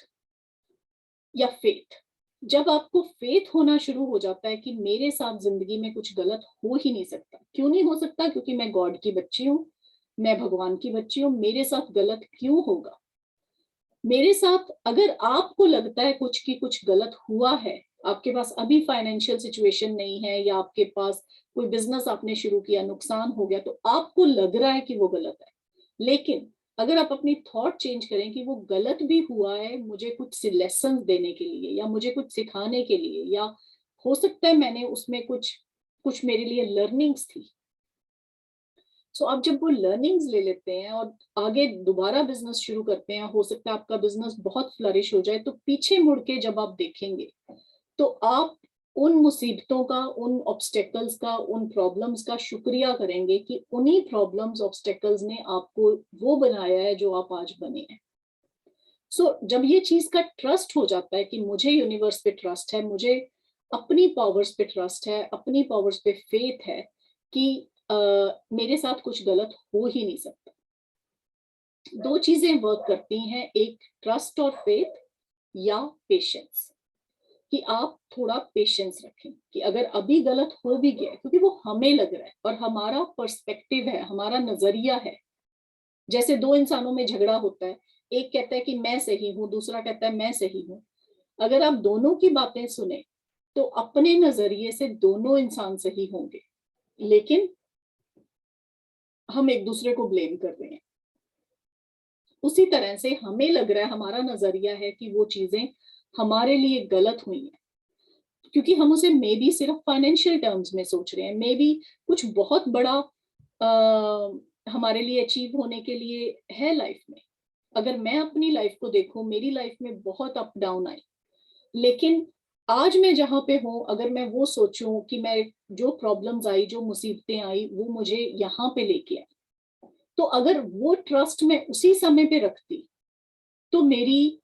या फेथ। जब आपको फेथ होना शुरू हो जाता है कि मेरे साथ जिंदगी में कुछ गलत हो ही नहीं सकता। क्यों नहीं हो सकता? क्योंकि मैं गॉड की बच्ची हूँ, मैं भगवान की बच्ची हूँ, मेरे साथ गलत क्यों होगा? मेरे साथ अगर आपको लगता है कुछ की कुछ गलत हुआ है, आपके पास अभी फाइनेंशियल सिचुएशन नहीं है, या आपके पास कोई बिजनेस आपने शुरू किया नुकसान हो गया, तो आपको लग रहा है कि वो गलत है। लेकिन अगर आप अपनी थॉट चेंज करें कि वो गलत भी हुआ है मुझे कुछ लेसन देने के लिए, या मुझे कुछ सिखाने के लिए, या हो सकता है मैंने उसमें कुछ कुछ मेरे लिए लर्निंग्स थी। सो आप जब वो लर्निंग्स ले लेते हैं और आगे दोबारा बिजनेस शुरू करते हैं, हो सकता है आपका बिजनेस बहुत फ्लरिश हो जाए, तो पीछे मुड़ के जब आप देखेंगे तो आप उन मुसीबतों का, उन ऑब्स्टेकल्स का, उन प्रॉब्लम्स का शुक्रिया करेंगे कि उन्हीं प्रॉब्लम्स ऑब्स्टेकल्स ने आपको वो बनाया है जो आप आज बने हैं। सो जब ये चीज का ट्रस्ट हो जाता है कि मुझे यूनिवर्स पे ट्रस्ट है, मुझे अपनी पावर्स पे ट्रस्ट है, अपनी पावर्स पे फेथ है कि मेरे साथ कुछ गलत हो ही नहीं सकता। दो चीजें वर्क करती हैं, एक ट्रस्ट और फेथ, या पेशेंस। कि आप थोड़ा पेशेंस रखें कि अगर अभी गलत हो भी गया, क्योंकि वो हमें लग रहा है और हमारा पर्सपेक्टिव है, हमारा नजरिया है। जैसे दो इंसानों में झगड़ा होता है, एक कहता है कि मैं सही हूं, दूसरा कहता है मैं सही हूं। अगर आप दोनों की बातें सुने तो अपने नजरिए से दोनों इंसान सही होंगे, लेकिन हम एक दूसरे को ब्लेम कर रहे हैं। उसी तरह से हमें लग रहा है, हमारा नजरिया है कि वो चीजें हमारे लिए गलत हुई हैं, क्योंकि हम उसे मे बी सिर्फ फाइनेंशियल टर्म्स में सोच रहे हैं, मे बी कुछ बहुत बड़ा हमारे लिए अचीव होने के लिए है लाइफ में। अगर मैं अपनी लाइफ को देखूं, मेरी लाइफ में बहुत अप डाउन आई, लेकिन आज मैं जहां पे हूं, अगर मैं वो सोचूं कि मैं जो प्रॉब्लम्स आई, जो मुसीबतें आई, वो मुझे यहाँ पे लेके आई, तो अगर वो ट्रस्ट मैं उसी समय पे रखती तो मेरी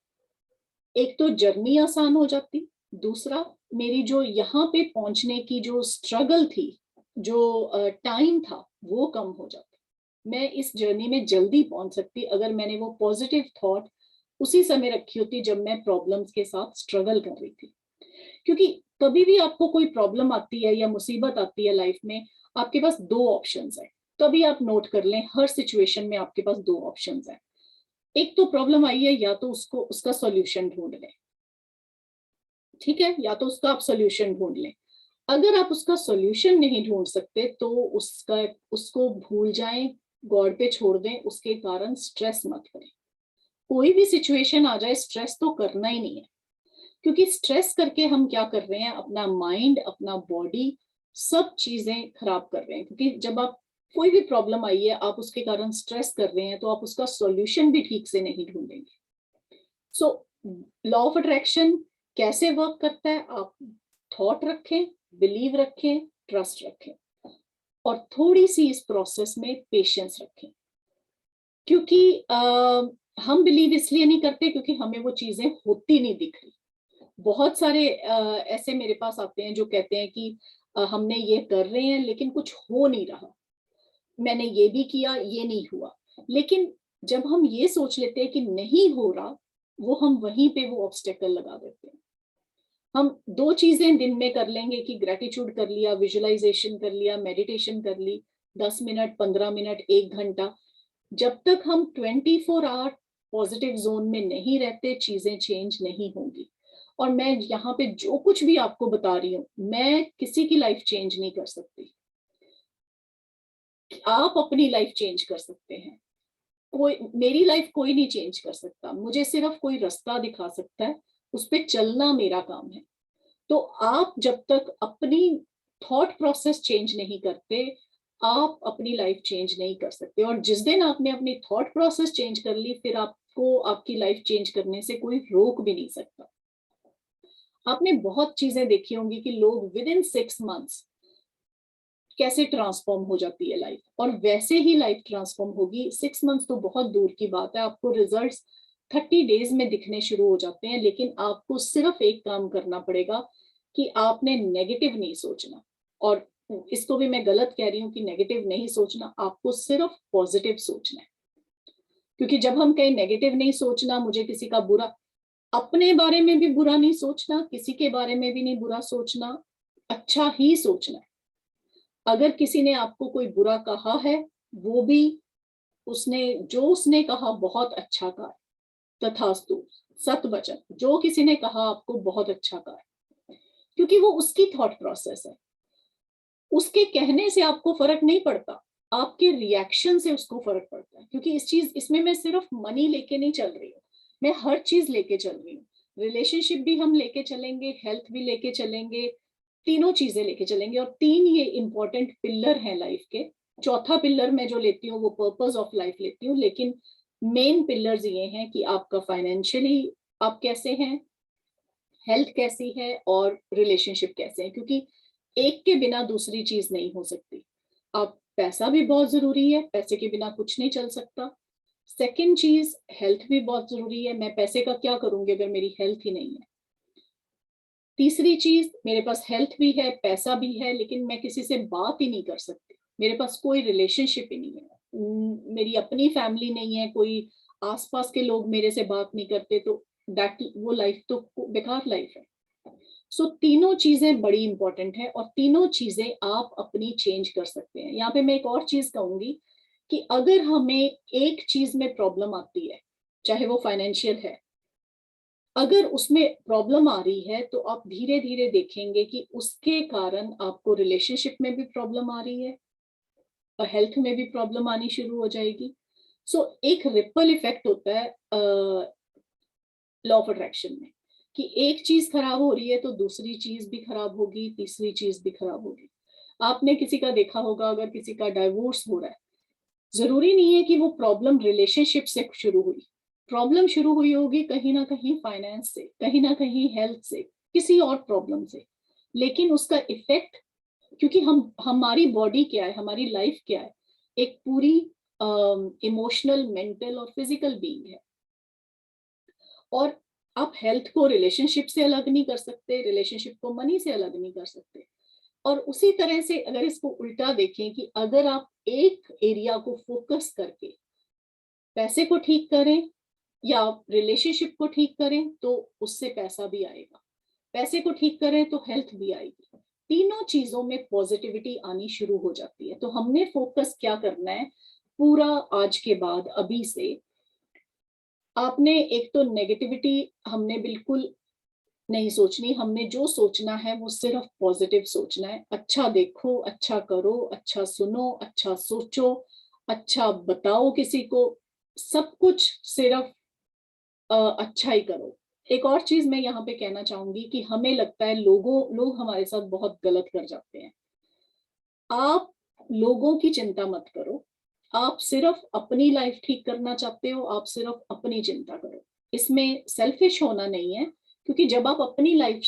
एक तो जर्नी आसान हो जाती, दूसरा मेरी जो यहाँ पे पहुंचने की जो स्ट्रगल थी, जो टाइम था, वो कम हो जाता। मैं इस जर्नी में जल्दी पहुंच सकती अगर मैंने वो पॉजिटिव थॉट उसी समय रखी होती जब मैं प्रॉब्लम्स के साथ स्ट्रगल कर रही थी। क्योंकि कभी भी आपको कोई प्रॉब्लम आती है या मुसीबत आती है लाइफ में, आपके पास दो ऑप्शंस है। कभी आप नोट कर लें, हर सिचुएशन में आपके पास दो ऑप्शंस है। एक तो प्रॉब्लम आई है, या तो उसको उसका सॉल्यूशन ढूंढ लें, ठीक है, या तो उसका आप सॉल्यूशन ढूंढ लें। अगर आप उसका सॉल्यूशन नहीं ढूंढ सकते तो उसका उसको भूल जाएं, गॉड पे छोड़ दें, उसके कारण स्ट्रेस मत करें। कोई भी सिचुएशन आ जाए, स्ट्रेस तो करना ही नहीं है, क्योंकि स्ट्रेस करके हम क्या कर रहे हैं, अपना माइंड, अपना बॉडी, सब चीजें खराब कर रहे हैं। क्योंकि जब आप कोई भी प्रॉब्लम आई है, आप उसके कारण स्ट्रेस कर रहे हैं, तो आप उसका सॉल्यूशन भी ठीक से नहीं ढूंढेंगे। सो लॉ ऑफ अट्रैक्शन कैसे वर्क करता है? आप थॉट रखें, बिलीव रखें, ट्रस्ट रखें, और थोड़ी सी इस प्रोसेस में पेशेंस रखें। क्योंकि हम बिलीव इसलिए नहीं करते क्योंकि हमें वो चीजें होती नहीं दिख रही। बहुत सारे ऐसे मेरे पास आते हैं जो कहते हैं कि हमने ये कर रहे हैं लेकिन कुछ हो नहीं रहा, मैंने ये भी किया, ये नहीं हुआ। लेकिन जब हम ये सोच लेते हैं कि नहीं हो रहा, वो हम वहीं पे वो ऑब्स्टेकल लगा देते हैं। हम दो चीजें दिन में कर लेंगे कि ग्रेटिट्यूड कर लिया, विजुअलाइजेशन कर लिया, मेडिटेशन कर ली, 10 मिनट, 15 मिनट, 1 घंटा। जब तक हम 24 आवर पॉजिटिव जोन में नहीं रहते, चीजें चेंज नहीं होंगी। और मैं यहाँ पे जो कुछ भी आपको बता रही हूँ, मैं किसी की लाइफ चेंज नहीं कर सकती। आप अपनी लाइफ चेंज कर सकते हैं। कोई मेरी लाइफ कोई नहीं चेंज कर सकता, मुझे सिर्फ कोई रास्ता दिखा सकता है, उस पर चलना मेरा काम है। तो आप जब तक अपनी थॉट प्रोसेस चेंज नहीं करते, आप अपनी लाइफ चेंज नहीं कर सकते। और जिस दिन आपने अपनी थॉट प्रोसेस चेंज कर ली, फिर आपको आपकी लाइफ चेंज करने से कोई रोक भी नहीं सकता। आपने बहुत चीजें देखी होंगी कि लोग विद इन 6 मंथ्स कैसे ट्रांसफॉर्म हो जाती है लाइफ, और वैसे ही लाइफ ट्रांसफॉर्म होगी। 6 मंथ्स तो बहुत दूर की बात है, आपको रिजल्ट्स 30 डेज में दिखने शुरू हो जाते हैं। लेकिन आपको सिर्फ एक काम करना पड़ेगा कि आपने नेगेटिव नहीं सोचना, और इसको भी मैं गलत कह रही हूँ कि नेगेटिव नहीं सोचना, आपको सिर्फ पॉजिटिव सोचना है। क्योंकि जब हम कहें नेगेटिव नहीं सोचना, मुझे किसी का बुरा, अपने बारे में भी बुरा नहीं सोचना, किसी के बारे में भी नहीं बुरा सोचना, अच्छा ही सोचना है। अगर किसी ने आपको कोई बुरा कहा है, वो भी उसने कहा बहुत अच्छा कहा, तथास्तु, सत वचन, जो किसी ने कहा आपको बहुत अच्छा कहा, क्योंकि वो उसकी थॉट प्रोसेस है। उसके कहने से आपको फर्क नहीं पड़ता, आपके रिएक्शन से उसको फर्क पड़ता है। क्योंकि इसमें मैं सिर्फ मनी लेके नहीं चल रही हूँ, मैं हर चीज लेके चल रही हूँ। रिलेशनशिप भी हम लेके चलेंगे, हेल्थ भी लेके चलेंगे, तीनों चीजें लेके चलेंगे। और 3 ये इंपॉर्टेंट पिलर हैं लाइफ के। चौथा पिलर मैं जो लेती हूँ वो पर्पस ऑफ लाइफ लेती हूँ, लेकिन मेन पिलर्स ये हैं कि आपका फाइनेंशियली आप कैसे हैं, हेल्थ कैसी है, और रिलेशनशिप कैसे है। क्योंकि एक के बिना दूसरी चीज नहीं हो सकती। आप, पैसा भी बहुत जरूरी है, पैसे के बिना कुछ नहीं चल सकता। सेकंड चीज, हेल्थ भी बहुत जरूरी है, मैं पैसे का क्या करूंगी अगर मेरी हेल्थ ही नहीं है। तीसरी चीज, मेरे पास हेल्थ भी है, पैसा भी है, लेकिन मैं किसी से बात ही नहीं कर सकती, मेरे पास कोई रिलेशनशिप ही नहीं है, मेरी अपनी फैमिली नहीं है, कोई आसपास के लोग मेरे से बात नहीं करते, तो दैट वो लाइफ तो बेकार लाइफ है। सो तीनों चीजें बड़ी इंपॉर्टेंट है, और तीनों चीजें आप अपनी चेंज कर सकते हैं। यहाँ पे मैं एक और चीज कहूंगी कि अगर हमें एक चीज में प्रॉब्लम आती है, चाहे वो फाइनेंशियल है, अगर उसमें प्रॉब्लम आ रही है, तो आप धीरे धीरे देखेंगे कि उसके कारण आपको रिलेशनशिप में भी प्रॉब्लम आ रही है और हेल्थ में भी प्रॉब्लम आनी शुरू हो जाएगी। सो एक रिपल इफेक्ट होता है लॉ ऑफ अट्रैक्शन में, कि एक चीज खराब हो रही है तो दूसरी चीज भी खराब होगी, तीसरी चीज भी खराब होगी। आपने किसी का देखा होगा, अगर किसी का डाइवोर्स हो रहा है, जरूरी नहीं है कि वो प्रॉब्लम रिलेशनशिप से शुरू हुई, प्रॉब्लम शुरू हुई होगी कहीं ना कहीं फाइनेंस से, कहीं ना कहीं हेल्थ से, किसी और प्रॉब्लम से, लेकिन उसका इफेक्ट, क्योंकि हम, हमारी बॉडी क्या है, हमारी लाइफ क्या है, एक पूरी इमोशनल, मेंटल और फिजिकल बीइंग है। और आप हेल्थ को रिलेशनशिप से अलग नहीं कर सकते, रिलेशनशिप को मनी से अलग नहीं कर सकते। और उसी तरह से अगर इसको उल्टा देखें, कि अगर आप एक एरिया को फोकस करके पैसे को ठीक करें या रिलेशनशिप को ठीक करें, तो उससे पैसा भी आएगा, पैसे को ठीक करें तो हेल्थ भी आएगी, तीनों चीजों में पॉजिटिविटी आनी शुरू हो जाती है। तो हमने फोकस क्या करना है पूरा आज के बाद, अभी से आपने, एक तो नेगेटिविटी हमने बिल्कुल नहीं सोचनी, हमने जो सोचना है वो सिर्फ पॉजिटिव सोचना है। अच्छा देखो, अच्छा करो, अच्छा सुनो, अच्छा सोचो, अच्छा बताओ किसी को, सब कुछ सिर्फ अच्छा ही करो। एक और चीज मैं यहाँ पे कहना चाहूंगी कि हमें लगता है लोग हमारे साथ बहुत गलत कर जाते हैं। आप लोगों की चिंता मत करो, आप सिर्फ अपनी लाइफ ठीक करना चाहते हो, आप सिर्फ अपनी चिंता करो। इसमें सेल्फिश होना नहीं है, क्योंकि जब आप अपनी लाइफ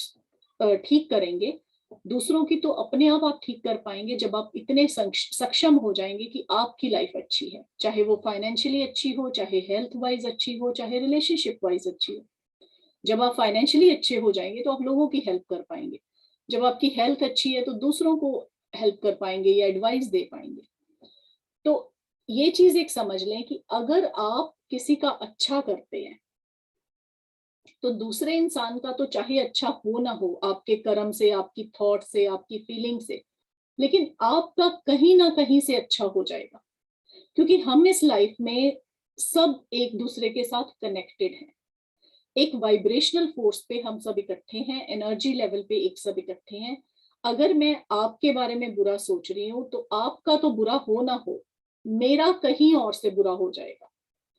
ठीक करेंगे, दूसरों की तो अपने आप ठीक कर पाएंगे जब आप इतने सक्षम हो जाएंगे कि आपकी लाइफ अच्छी है, चाहे वो फाइनेंशियली अच्छी हो, चाहे हेल्थ वाइज अच्छी हो, चाहे रिलेशनशिप वाइज अच्छी हो। जब आप फाइनेंशियली अच्छे हो जाएंगे तो आप लोगों की हेल्प कर पाएंगे, जब आपकी हेल्थ अच्छी है तो दूसरों को हेल्प कर पाएंगे या एडवाइस दे पाएंगे। तो ये चीज एक समझ लें कि अगर आप किसी का अच्छा करते हैं, तो दूसरे इंसान का तो चाहे अच्छा हो ना हो, आपके कर्म से, आपकी थॉट से, आपकी फीलिंग से, लेकिन आपका कहीं ना कहीं से अच्छा हो जाएगा। क्योंकि हम इस लाइफ में सब एक दूसरे के साथ कनेक्टेड हैं, एक वाइब्रेशनल फोर्स पे हम सब इकट्ठे हैं, एनर्जी लेवल पे एक सब इकट्ठे हैं। अगर मैं आपके बारे में बुरा सोच रही हूँ, तो आपका तो बुरा हो ना हो, मेरा कहीं और से बुरा हो जाएगा।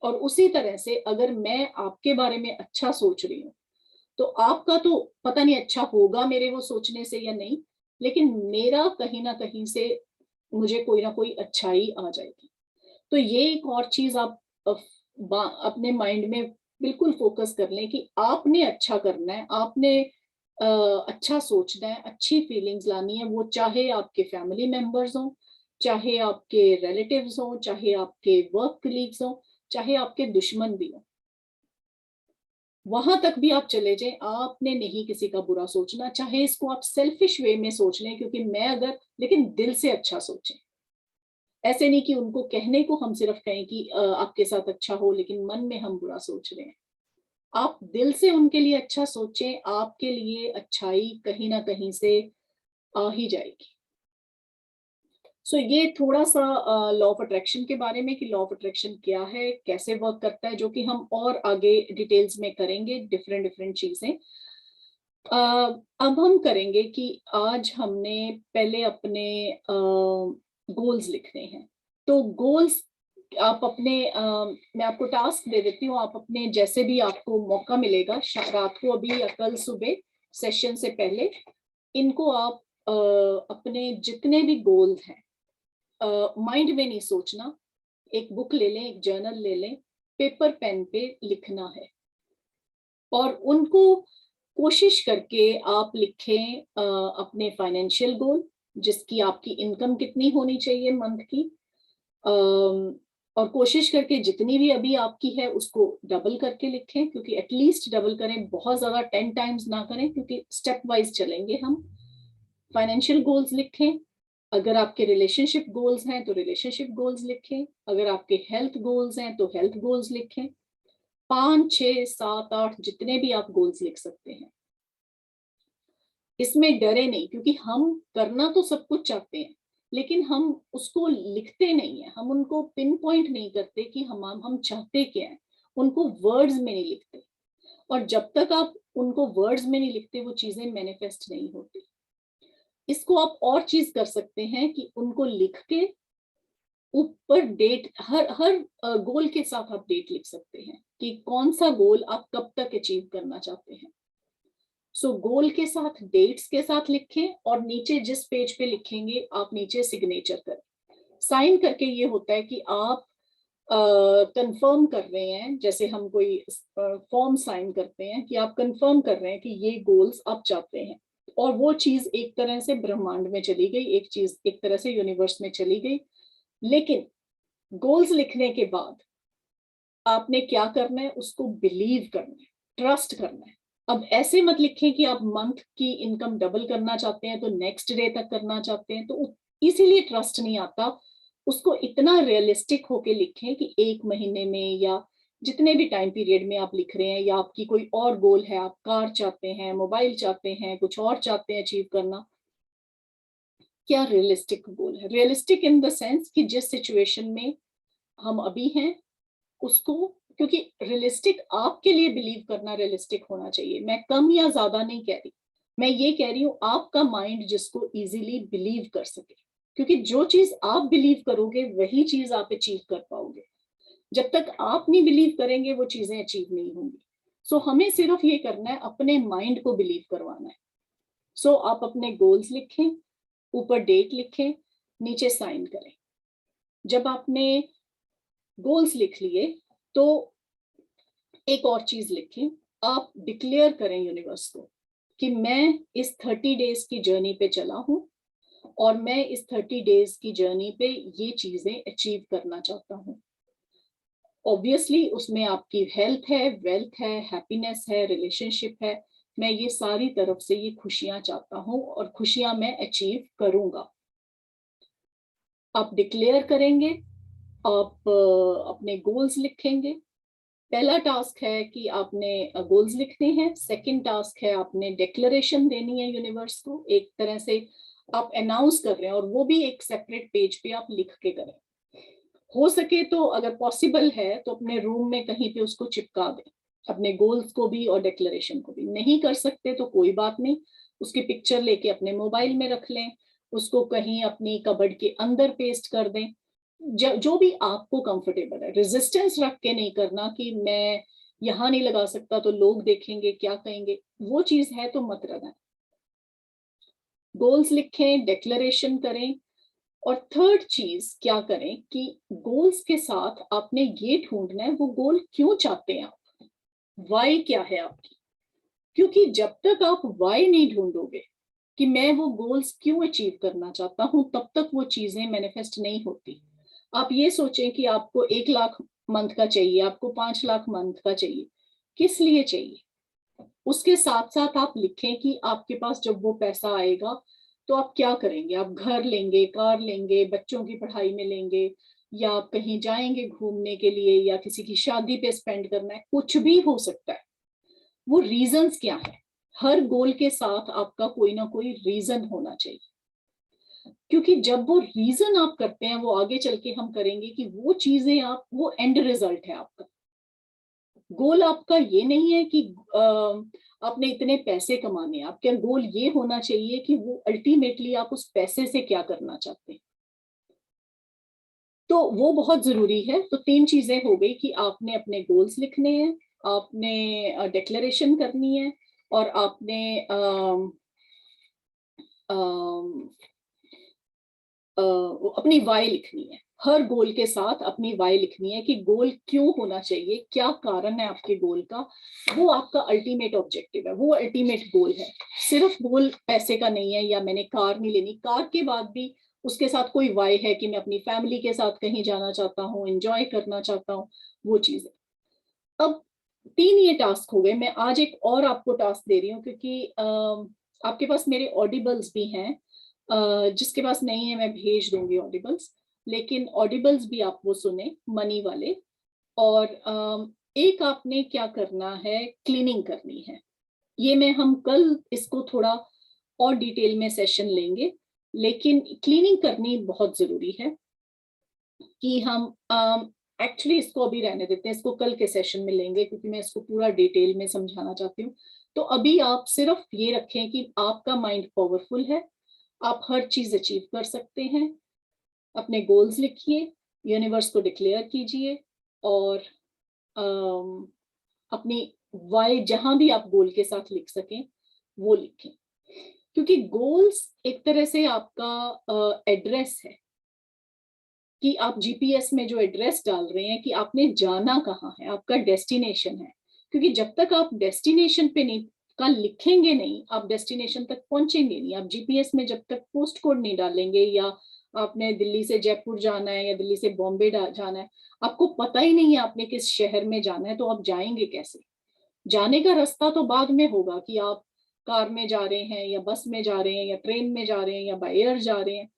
और उसी तरह से अगर मैं आपके बारे में अच्छा सोच रही हूँ, तो आपका तो पता नहीं अच्छा होगा मेरे वो सोचने से या नहीं, लेकिन मेरा कहीं ना कहीं से मुझे कोई ना कोई अच्छाई आ जाएगी। तो ये एक और चीज आप अपने माइंड में बिल्कुल फोकस कर लें कि आपने अच्छा करना है, आपने अच्छा सोचना है, अच्छी फीलिंग्स लानी है, वो चाहे आपके फैमिली मेंबर्स हों, चाहे आपके रिलेटिव्स हों, चाहे आपके वर्क कलीग्स हों, चाहे आपके दुश्मन भी हों। वहां तक भी आप चले जाएं, आपने नहीं किसी का बुरा सोचना, चाहे इसको आप सेल्फिश वे में सोच लें क्योंकि मैं अगर, लेकिन दिल से अच्छा सोचें। ऐसे नहीं कि उनको कहने को हम सिर्फ कहें कि आपके साथ अच्छा हो, लेकिन मन में हम बुरा सोच रहे हैं। आप दिल से उनके लिए अच्छा सोचें, आपके लिए अच्छाई कहीं ना कहीं से आ ही जाएगी। ये थोड़ा सा लॉ ऑफ अट्रैक्शन के बारे में कि लॉ ऑफ अट्रैक्शन क्या है, कैसे वर्क करता है, जो कि हम और आगे डिटेल्स में करेंगे, डिफरेंट डिफरेंट चीजें। अब हम करेंगे कि आज हमने पहले अपने गोल्स लिखने हैं। तो गोल्स आप अपने मैं आपको टास्क दे देती हूँ, आप अपने जैसे भी आपको मौका मिलेगा, रात को अभी या कल सुबह सेशन से पहले, इनको आप अपने जितने भी गोल्स हैं, माइंड में नहीं सोचना, एक बुक ले लें, एक जर्नल ले लें, पेपर पेन पे लिखना है। और उनको कोशिश करके आप लिखें अपने फाइनेंशियल गोल, जिसकी आपकी इनकम कितनी होनी चाहिए मंथ की, और कोशिश करके जितनी भी अभी आपकी है उसको डबल करके लिखें, क्योंकि एटलीस्ट डबल करें, बहुत ज्यादा 10 टाइम्स ना करें, क्योंकि स्टेप वाइज चलेंगे हम। फाइनेंशियल गोल्स लिखें, अगर आपके रिलेशनशिप गोल्स हैं तो रिलेशनशिप गोल्स लिखें, अगर आपके हेल्थ गोल्स हैं तो हेल्थ गोल्स लिखें। 5, 6, 7, 8 जितने भी आप गोल्स लिख सकते हैं। इसमें डरे नहीं, क्योंकि हम करना तो सब कुछ चाहते हैं, लेकिन हम उसको लिखते नहीं है, हम उनको पिन पॉइंट नहीं करते कि हम चाहते क्या है, उनको वर्ड्स में नहीं लिखते। और जब तक आप उनको वर्ड्स में नहीं लिखते, वो चीजें मैनिफेस्ट नहीं होती। इसको आप और चीज कर सकते हैं कि उनको लिख के ऊपर डेट, हर हर गोल के साथ आप डेट लिख सकते हैं कि कौन सा गोल आप कब तक अचीव करना चाहते हैं। गोल के साथ डेट्स के साथ लिखें, और नीचे जिस पेज पे लिखेंगे आप नीचे सिग्नेचर करें। साइन करके ये होता है कि आप कंफर्म कर रहे हैं, जैसे हम कोई फॉर्म साइन करते हैं कि आप कंफर्म कर रहे हैं कि ये गोल्स आप चाहते हैं। और वो चीज एक तरह से ब्रह्मांड में चली गई, एक चीज एक तरह से यूनिवर्स में चली गई। लेकिन गोल्स लिखने के बाद आपने क्या करना है, उसको बिलीव करना है, ट्रस्ट करना है। अब ऐसे मत लिखें कि आप मंथ की इनकम डबल करना चाहते हैं तो नेक्स्ट डे तक करना चाहते हैं, तो इसीलिए ट्रस्ट नहीं आता। उसको इतना रियलिस्टिक होके लिखें कि 1 महीने में, या जितने भी टाइम पीरियड में आप लिख रहे हैं, या आपकी कोई और गोल है, आप कार चाहते हैं, मोबाइल चाहते हैं, कुछ और चाहते हैं अचीव करना, क्या रियलिस्टिक गोल है। रियलिस्टिक इन द सेंस कि जिस सिचुएशन में हम अभी हैं उसको, क्योंकि रियलिस्टिक आपके लिए बिलीव करना रियलिस्टिक होना चाहिए। मैं कम या ज्यादा नहीं कह रही, मैं ये कह रही हूँ आपका माइंड जिसको इजीली बिलीव कर सके, क्योंकि जो चीज आप बिलीव करोगे वही चीज आप अचीव कर पाओगे। जब तक आप नहीं बिलीव करेंगे वो चीजें अचीव नहीं होंगी। हमें सिर्फ ये करना है, अपने माइंड को बिलीव करवाना है। आप अपने गोल्स लिखें, ऊपर डेट लिखें, नीचे साइन करें। जब आपने गोल्स लिख लिए तो एक और चीज लिखें, आप डिक्लेयर करें यूनिवर्स को कि मैं इस 30 डेज की जर्नी पे चला हूं, और मैं इस 30 डेज की जर्नी पे ये चीजें अचीव करना चाहता हूं। ऑब्वियसली उसमें आपकी हेल्थ है, वेल्थ है, हैप्पीनेस है, रिलेशनशिप है। मैं ये सारी तरफ से ये खुशियां चाहता हूं, और खुशियां मैं अचीव करूंगा। आप डिक्लेयर करेंगे, आप अपने गोल्स लिखेंगे। पहला टास्क है कि आपने गोल्स लिखने हैं, सेकंड टास्क है आपने डिक्लेरेशन देनी है यूनिवर्स को, एक तरह से आप अनाउंस कर रहे हैं, और वो भी एक सेपरेट पेज पे आप लिख के करें। हो सके तो अगर पॉसिबल है तो अपने रूम में कहीं पे उसको चिपका दें, अपने गोल्स को भी और डिक्लेरेशन को भी। नहीं कर सकते तो कोई बात नहीं, उसकी पिक्चर लेके अपने मोबाइल में रख लें, उसको कहीं अपनी कबर्ड के अंदर पेस्ट कर दें, जो भी आपको कंफर्टेबल है। रेजिस्टेंस रख के नहीं करना कि मैं यहाँ नहीं लगा सकता तो लोग देखेंगे क्या कहेंगे, वो चीज है तो मत लगाएं। गोल्स लिखें, डिक्लेरेशन करें। और थर्ड चीज क्या करें कि गोल्स के साथ आपने ये ढूंढना है वो गोल क्यों चाहते हैं आप, वाई क्या है आपकी। क्योंकि जब तक आप वाई नहीं ढूंढोगे कि मैं वो गोल्स क्यों अचीव करना चाहता हूं, तब तक वो चीजें मैनिफेस्ट नहीं होती। आप ये सोचें कि आपको 1 लाख मंथ का चाहिए, आपको 5 लाख मंथ का चाहिए, किस लिए चाहिए। उसके साथ साथ आप लिखें कि आपके पास जब वो पैसा आएगा तो आप क्या करेंगे। आप घर लेंगे, कार लेंगे, बच्चों की पढ़ाई में लेंगे, या आप कहीं जाएंगे घूमने के लिए, या किसी की शादी पे स्पेंड करना है, कुछ भी हो सकता है। वो रीजंस क्या है। हर गोल के साथ आपका कोई ना कोई रीजन होना चाहिए, क्योंकि जब वो रीजन आप करते हैं वो आगे चल के हम करेंगे कि वो चीजें आप, वो एंड रिजल्ट है आपका। गोल आपका ये नहीं है कि आपने इतने पैसे कमाने हैं। आपका गोल ये होना चाहिए कि वो अल्टीमेटली आप उस पैसे से क्या करना चाहते हैं। तो वो बहुत जरूरी है। तो 3 चीजें हो गई कि आपने अपने गोल्स लिखने हैं, आपने डिक्लेरेशन करनी है, और आपने अपनी वाई लिखनी है। हर गोल के साथ अपनी वाई लिखनी है कि गोल क्यों होना चाहिए, क्या कारण है आपके गोल का। वो आपका अल्टीमेट ऑब्जेक्टिव है, वो अल्टीमेट गोल है। सिर्फ गोल पैसे का नहीं है, या मैंने कार नहीं लेनी, कार के बाद भी उसके साथ कोई वाई है कि मैं अपनी फैमिली के साथ कहीं जाना चाहता हूँ, एंजॉय करना चाहता हूँ, वो चीज है। अब 3 ये टास्क हो गए। मैं आज एक और आपको टास्क दे रही हूँ, क्योंकि आपके पास मेरे ऑडिबल्स भी हैं। जिसके पास नहीं है मैं भेज दूंगी ऑडिबल्स, लेकिन ऑडिबल्स भी आप वो सुने, मनी वाले। और एक आपने क्या करना है, क्लीनिंग करनी है। ये मैं हम कल इसको थोड़ा और डिटेल में सेशन लेंगे, लेकिन क्लीनिंग करनी बहुत जरूरी है। कि हम एक्चुअली इसको अभी रहने देते हैं, इसको कल के सेशन में लेंगे, क्योंकि मैं इसको पूरा डिटेल में समझाना चाहती हूँ। तो अभी आप सिर्फ ये रखें कि आपका माइंड पावरफुल है, आप हर चीज अचीव कर सकते हैं। अपने गोल्स लिखिए, यूनिवर्स को डिक्लेयर कीजिए, और अपनी वाई जहां भी आप गोल के साथ लिख सकें वो लिखें। क्योंकि गोल्स एक तरह से आपका एड्रेस है, कि आप जीपीएस में जो एड्रेस डाल रहे हैं कि आपने जाना कहाँ है, आपका डेस्टिनेशन है। क्योंकि जब तक आप डेस्टिनेशन पे नहीं का लिखेंगे नहीं, आप डेस्टिनेशन तक पहुंचेंगे नहीं। आप जीपीएस में जब तक पोस्ट कोड नहीं डालेंगे, या आपने दिल्ली से जयपुर जाना है या दिल्ली से बॉम्बे जाना है, आपको पता ही नहीं है आपने किस शहर में जाना है, तो आप जाएंगे कैसे। जाने का रास्ता तो बाद में होगा कि आप कार में जा रहे हैं, या बस में जा रहे हैं, या ट्रेन में जा रहे हैं, या बाय एयर जा रहे हैं।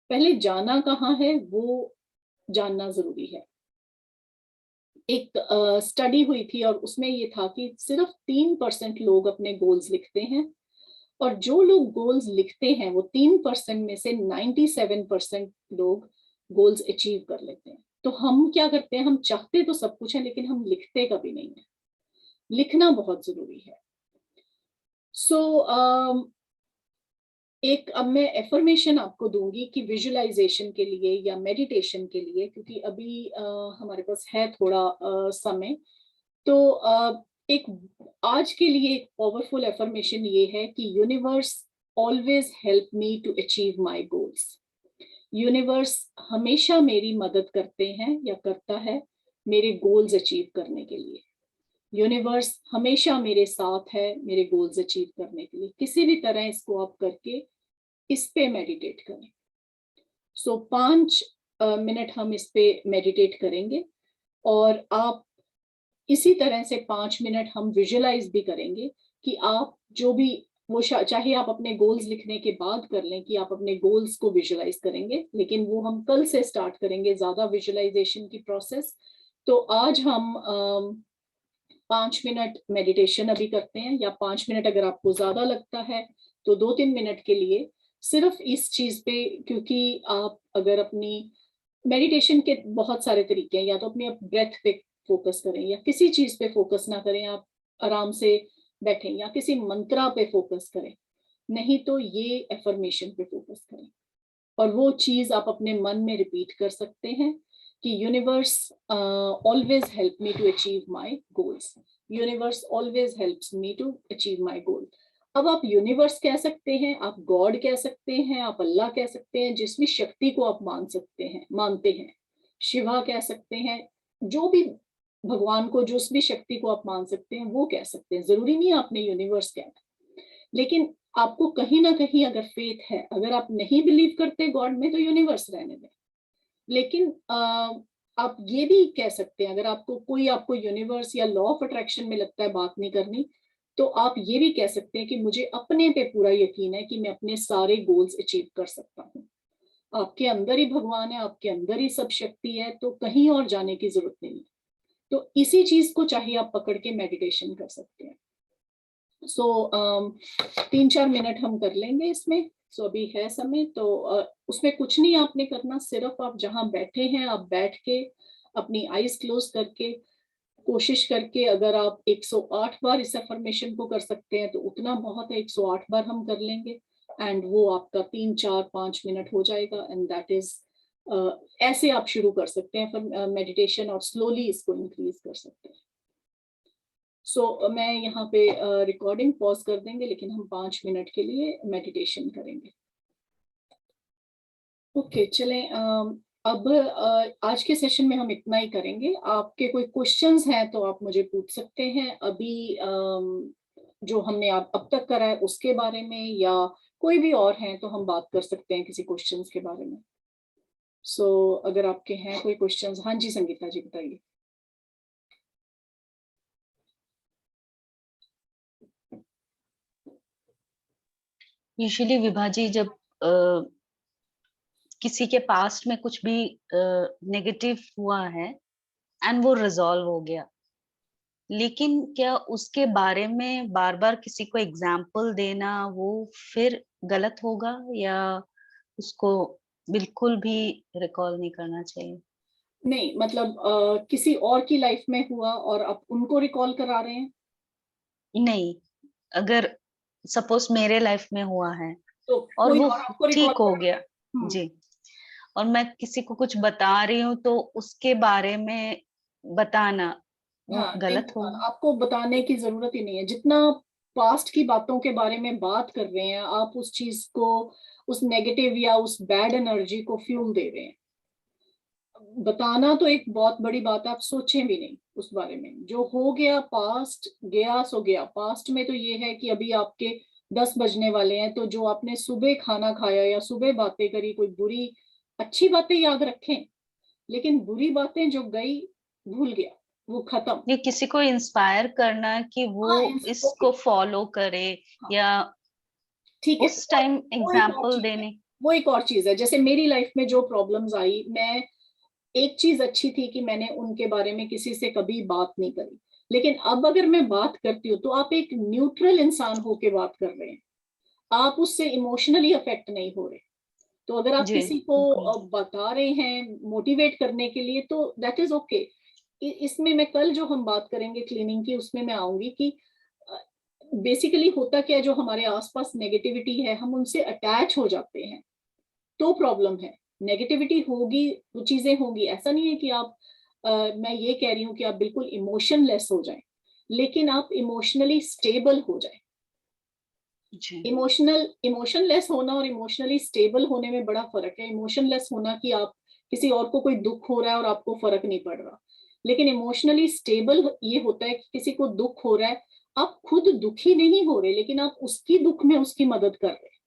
पहले जाना कहाँ है वो जानना जरूरी है। एक स्टडी हुई थी और उसमें ये था कि सिर्फ 3% लोग अपने गोल्स लिखते हैं, और जो लोग गोल्स लिखते हैं वो 3% में से 97% लोग गोल्स अचीव कर लेते हैं। तो हम क्या करते हैं, हम चाहते तो सब कुछ है लेकिन हम लिखते कभी नहीं है। लिखना बहुत जरूरी है। सो एक अब मैं एफर्मेशन आपको दूंगी कि विजुअलाइजेशन के लिए या मेडिटेशन के लिए, क्योंकि अभी हमारे पास है थोड़ा समय। तो एक आज के लिए एक पावरफुल एफर्मेशन ये है कि universe always help me to achieve my goals. Universe हमेशा मेरी मदद करते हैं या करता है मेरे गोल्स अचीव करने के लिए। यूनिवर्स हमेशा मेरे साथ है मेरे गोल्स अचीव करने के लिए। किसी भी तरह इसको आप करके इस पे मेडिटेट करें। सो 5 मिनट हम इस पे मेडिटेट करेंगे, और आप इसी तरह से 5 मिनट हम विजुअलाइज भी करेंगे कि आप जो भी वो चाहे आप अपने गोल्स लिखने के बाद कर लें कि आप अपने गोल्स को विजुअलाइज करेंगे, लेकिन वो हम कल से स्टार्ट करेंगे ज्यादा विजुअलाइजेशन की प्रोसेस। तो आज हम 5 मिनट मेडिटेशन अभी करते हैं, या 5 मिनट अगर आपको ज्यादा लगता है तो 2-3 मिनट के लिए सिर्फ इस चीज पे। क्योंकि आप अगर अपनी मेडिटेशन के बहुत सारे तरीके हैं, या तो अपने ब्रेथ पे फोकस करें, या किसी चीज पे फोकस ना करें, आप आराम से बैठें, या किसी मंत्रा पे फोकस करें, नहीं तो ये एफर्मेशन पे फोकस करें। और वो चीज आप अपने मन में रिपीट कर सकते हैं कि universe always help me to achieve my goals. Universe always helps me to achieve my goal. अब आप यूनिवर्स कह सकते हैं, आप गॉड कह सकते हैं, आप अल्लाह कह सकते हैं, जिस भी शक्ति को आप मान सकते हैं, मानते हैं। शिवा कह सकते हैं, जो भी भगवान को, जिस भी शक्ति को आप मान सकते हैं वो कह सकते हैं। जरूरी नहीं आपने यूनिवर्स कहना, लेकिन आपको कहीं ना कहीं अगर फेथ है, अगर आप नहीं बिलीव करते गॉड में, तो यूनिवर्स रहने दें। लेकिन आप ये भी कह सकते हैं, अगर आपको कोई आपको यूनिवर्स या लॉ ऑफ अट्रैक्शन में लगता है बात नहीं करनी, तो आप ये भी कह सकते हैं कि मुझे अपने पे पूरा यकीन है कि मैं अपने सारे गोल्स अचीव कर सकता हूँ। आपके अंदर ही भगवान है, आपके अंदर ही सब शक्ति है, तो कहीं और जाने की जरूरत नहीं है। तो इसी चीज को चाहिए आप पकड़ के मेडिटेशन कर सकते हैं। सो 3-4 मिनट हम कर लेंगे इसमें। अभी है समय, तो उसमें कुछ नहीं आपने करना, सिर्फ आप जहां बैठे हैं आप बैठ के अपनी आईज क्लोज करके कोशिश करके, अगर आप 108 बार इस अफर्मेशन को कर सकते हैं तो उतना बहुत है, 108 बार हम कर लेंगे एंड वो आपका 3-4-5 मिनट हो जाएगा एंड दैट इज ऐसे आप शुरू कर सकते हैं मेडिटेशन और स्लोली इसको इंक्रीज कर सकते हैं। मैं यहाँ पे रिकॉर्डिंग पॉज कर देंगे, लेकिन हम 5 मिनट के लिए मेडिटेशन करेंगे। ओके, चलें। अब आज के सेशन में हम इतना ही करेंगे। आपके कोई क्वेश्चंस हैं तो आप मुझे पूछ सकते हैं अभी, जो हमने अब तक करा है उसके बारे में, या कोई भी और हैं तो हम बात कर सकते हैं किसी क्वेश्चंस के बारे में। अगर आपके हैं कोई क्वेश्चंस। हाँ जी संगीता जी बताइए। यूजुअली विभा जी, जब किसी के पास्ट में कुछ भी नेगेटिव हुआ है एंड वो रिजॉल्व हो गया, लेकिन क्या उसके बारे में बार बार किसी को एग्जाम्पल देना वो फिर गलत होगा, या उसको बिल्कुल भी रिकॉल नहीं करना चाहिए? नहीं, मतलब किसी और की लाइफ में हुआ और आप उनको रिकॉल करा रहे हैं? नहीं, अगर सपोज मेरे लाइफ में हुआ है तो और कोई वो और आपको रिकॉल ठीक हो करा। गया जी, और मैं किसी को कुछ बता रही हूँ, तो उसके बारे में बताना वो हाँ, नहीं गलत बताना, होगा? आपको बताने की जरूरत ही नहीं है। जितना पास्ट की बातों के बारे में बात कर रहे हैं आप, उस चीज को, उस नेगेटिव या उस बैड एनर्जी को फ्यूल दे रहे हैं। बताना तो एक बहुत बड़ी बात है, आप सोचें भी नहीं उस बारे में। जो हो गया पास्ट गया सो गया। पास्ट में तो ये है कि अभी आपके 10 बजने वाले हैं, तो जो आपने सुबह खाना खाया या सुबह बातें करी, कोई बुरी अच्छी बातें याद रखें, लेकिन बुरी बातें जो गई भूल गया, वो खत्म। ये किसी को इंस्पायर करना कि वो हाँ, इसको फॉलो करे, हाँ, या ठीक है। उस टाइम वो एक और एग्जाम्पल चीज है। देने? वो एक और चीज है, जैसे मेरी लाइफ में जो प्रॉब्लम्स आई, मैं एक चीज अच्छी थी कि मैंने उनके बारे में किसी से कभी बात नहीं करी। लेकिन अब अगर मैं बात करती हूँ तो आप एक न्यूट्रल इंसान होके बात कर रहे हैं, आप उससे इमोशनली अफेक्ट नहीं हो रहे। तो अगर आप जी किसी को बिल्कुल। बता रहे हैं मोटिवेट करने के लिए, तो दैट इज ओके। इसमें मैं कल जो हम बात करेंगे क्लीनिंग की, उसमें मैं आऊंगी कि बेसिकली होता क्या है, जो हमारे आसपास नेगेटिविटी है हम उनसे अटैच हो जाते हैं, तो प्रॉब्लम है। नेगेटिविटी होगी, वो चीजें होंगी, ऐसा नहीं है कि आप मैं ये कह रही हूँ कि आप बिल्कुल इमोशनलेस हो जाएं, लेकिन आप इमोशनली स्टेबल हो जाएं। जी इमोशनलेस होना और इमोशनली स्टेबल होने में बड़ा फर्क है। इमोशनलेस होना कि आप किसी और को कोई दुख हो रहा है और आपको फर्क नहीं पड़ रहा, लेकिन इमोशनली स्टेबल ये होता है कि किसी को दुख हो रहा है, आप खुद दुखी नहीं हो रहे, लेकिन आप उसकी दुख में उसकी मदद कर रहे हैं।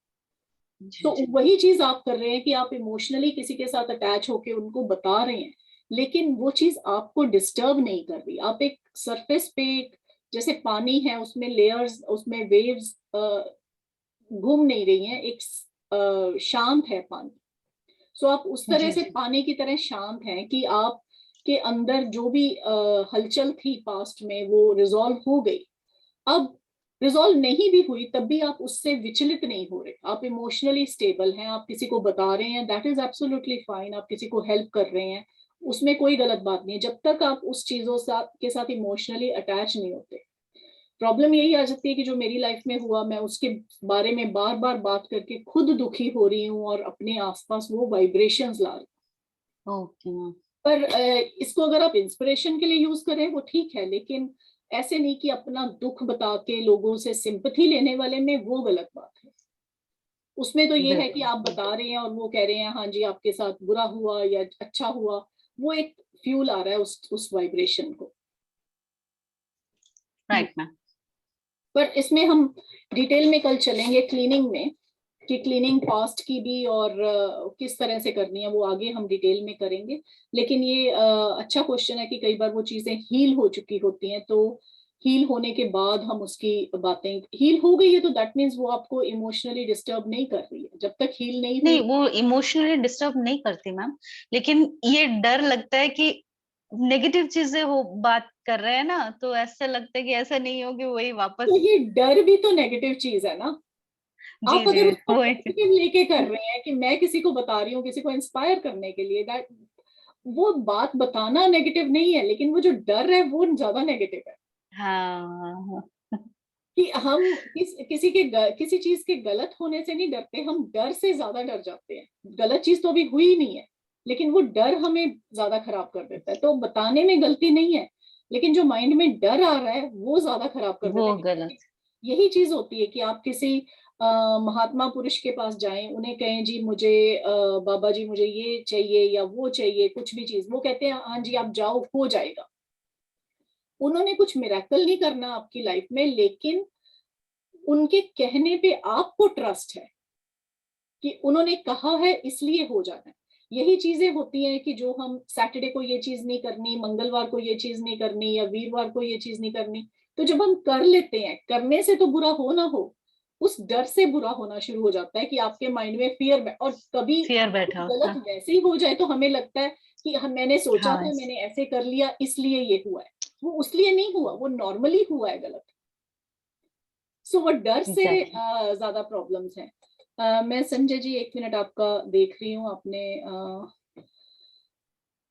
जी तो जी। वही चीज आप कर रहे हैं कि आप इमोशनली किसी के साथ अटैच होके उनको बता रहे हैं, लेकिन वो चीज आपको डिस्टर्ब नहीं कर रही। आप एक सरफेस पे, जैसे पानी है उसमें लेयर्स, उसमें वेव्स घूम नहीं रही हैं, एक शांत है पानी। आप उस तरह जी से जी। पानी की तरह शांत हैं कि आप के अंदर जो भी हलचल थी पास्ट में वो रिजॉल्व हो गई। अब रिजॉल्व नहीं भी हुई तब भी आप उससे विचलित नहीं हो रहे, आप इमोशनली स्टेबल हैं। आप किसी को बता रहे हैं, दैट इज एब्सोल्युटली फाइन। आप किसी को हेल्प कर रहे हैं, उसमें कोई गलत बात नहीं है, जब तक आप उस चीजों के साथ इमोशनली अटैच नहीं होते। प्रॉब्लम यही आ जाती है कि जो मेरी लाइफ में हुआ, मैं उसके बारे में बार बार बात करके खुद दुखी हो रही हूँ और अपने आसपास वो वाइब्रेशंस ला रही हूँ। Okay ma'am. पर इसको अगर आप इंस्पिरेशन के लिए यूज करें वो ठीक है, लेकिन ऐसे नहीं कि अपना दुख बता के लोगों से सिंपथी लेने वाले में, वो गलत बात है। उसमें तो ये है कि आप बिल्कुल। बता रहे हैं और वो कह रहे हैं हाँ जी आपके साथ बुरा हुआ या अच्छा हुआ, वो एक फ्यूल आ रहा है उस वाइब्रेशन को। Right ma'am. पर इसमें हम डिटेल में कल चलेंगे क्लीनिंग में। कि क्लीनिंग कॉस्ट की भी और किस तरह से करनी है वो आगे हम डिटेल में करेंगे। लेकिन ये अच्छा क्वेश्चन है कि कई बार वो चीजें हील हो चुकी होती हैं, तो हील होने के बाद हम उसकी बातें, हील हो गई है तो दैट मीन्स वो आपको इमोशनली डिस्टर्ब नहीं कर रही है। जब तक हील नहीं नहीं, हुई। वो इमोशनली डिस्टर्ब नहीं करती मैम, लेकिन ये डर लगता है कि नेगेटिव चीजें हो बात कर रहे हैं ना, तो ऐसा लगता है कि ऐसा नहीं हो कि वही तो वापस। ये डर भी तो नेगेटिव चीज है ना। आप जी जी, अगर उसको वही। पॉजिटिव लेके कर रहे हैं कि मैं किसी को बता रही हूँ, किसी को इंस्पायर करने के लिए, दैट वो बात बताना नेगेटिव नहीं है, लेकिन वो जो डर है वो ज्यादा नेगेटिव है। हाँ। कि हम किसी चीज के गलत होने से नहीं डरते, हम डर से ज्यादा डर जाते हैं। गलत चीज तो अभी हुई नहीं है, लेकिन वो डर हमें ज्यादा खराब कर देता है। तो बताने में गलती नहीं है, लेकिन जो माइंड में डर आ रहा है वो ज्यादा खराब कर वो देता है। गलत। यही चीज होती है कि आप किसी महात्मा पुरुष के पास जाएं, उन्हें कहें जी मुझे बाबा जी मुझे ये चाहिए या वो चाहिए, कुछ भी चीज, वो कहते हैं हाँ जी आप जाओ हो जाएगा। उन्होंने कुछ मिरेकल नहीं करना आपकी लाइफ में, लेकिन उनके कहने पे आपको ट्रस्ट है कि उन्होंने कहा है इसलिए हो जाना है। यही चीजें होती हैं कि जो हम सैटरडे को ये चीज नहीं करनी, मंगलवार को ये चीज नहीं करनी, या वीरवार को ये चीज नहीं करनी, तो जब हम कर लेते हैं, करने से तो बुरा हो ना हो, उस डर से बुरा होना शुरू हो जाता है कि आपके माइंड में फियर। और कभी फियर कुछ बैठा। हाँ गलत वैसे ही हो जाए तो हमें लगता है कि हम, मैंने सोचा हाँ। था, मैंने ऐसे कर लिया इसलिए ये हुआ है। वो उसलिए नहीं हुआ, वो नॉर्मली हुआ है गलत। सो वो डर से एग्जैक्टली। ज्यादा प्रॉब्लम्स हैं। मैं संजय जी एक मिनट आपका देख रही हूँ। आपने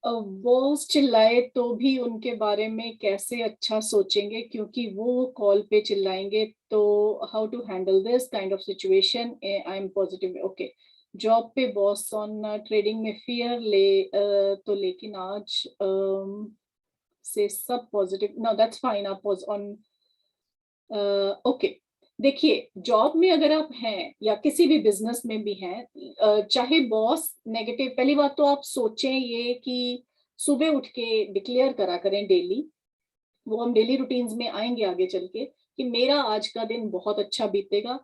बॉस चिल्लाए तो भी उनके बारे में कैसे अच्छा सोचेंगे, क्योंकि वो कॉल पे चिल्लाएंगे, तो how to handle this kind of situation, I am positive. Okay, job पे बॉस ऑन ट्रेडिंग में फियर तो लेकिन आज से सब पॉजिटिव, नो दैट्स फाइन। आप ऑन ओके, देखिए जॉब में अगर आप हैं या किसी भी बिजनेस में भी हैं, चाहे बॉस नेगेटिव, पहली बात तो आप सोचें ये कि सुबह उठ के डिक्लेयर करा करें डेली, वो हम डेली रूटीन्स में आएंगे आगे चल के, कि मेरा आज का दिन बहुत अच्छा बीतेगा।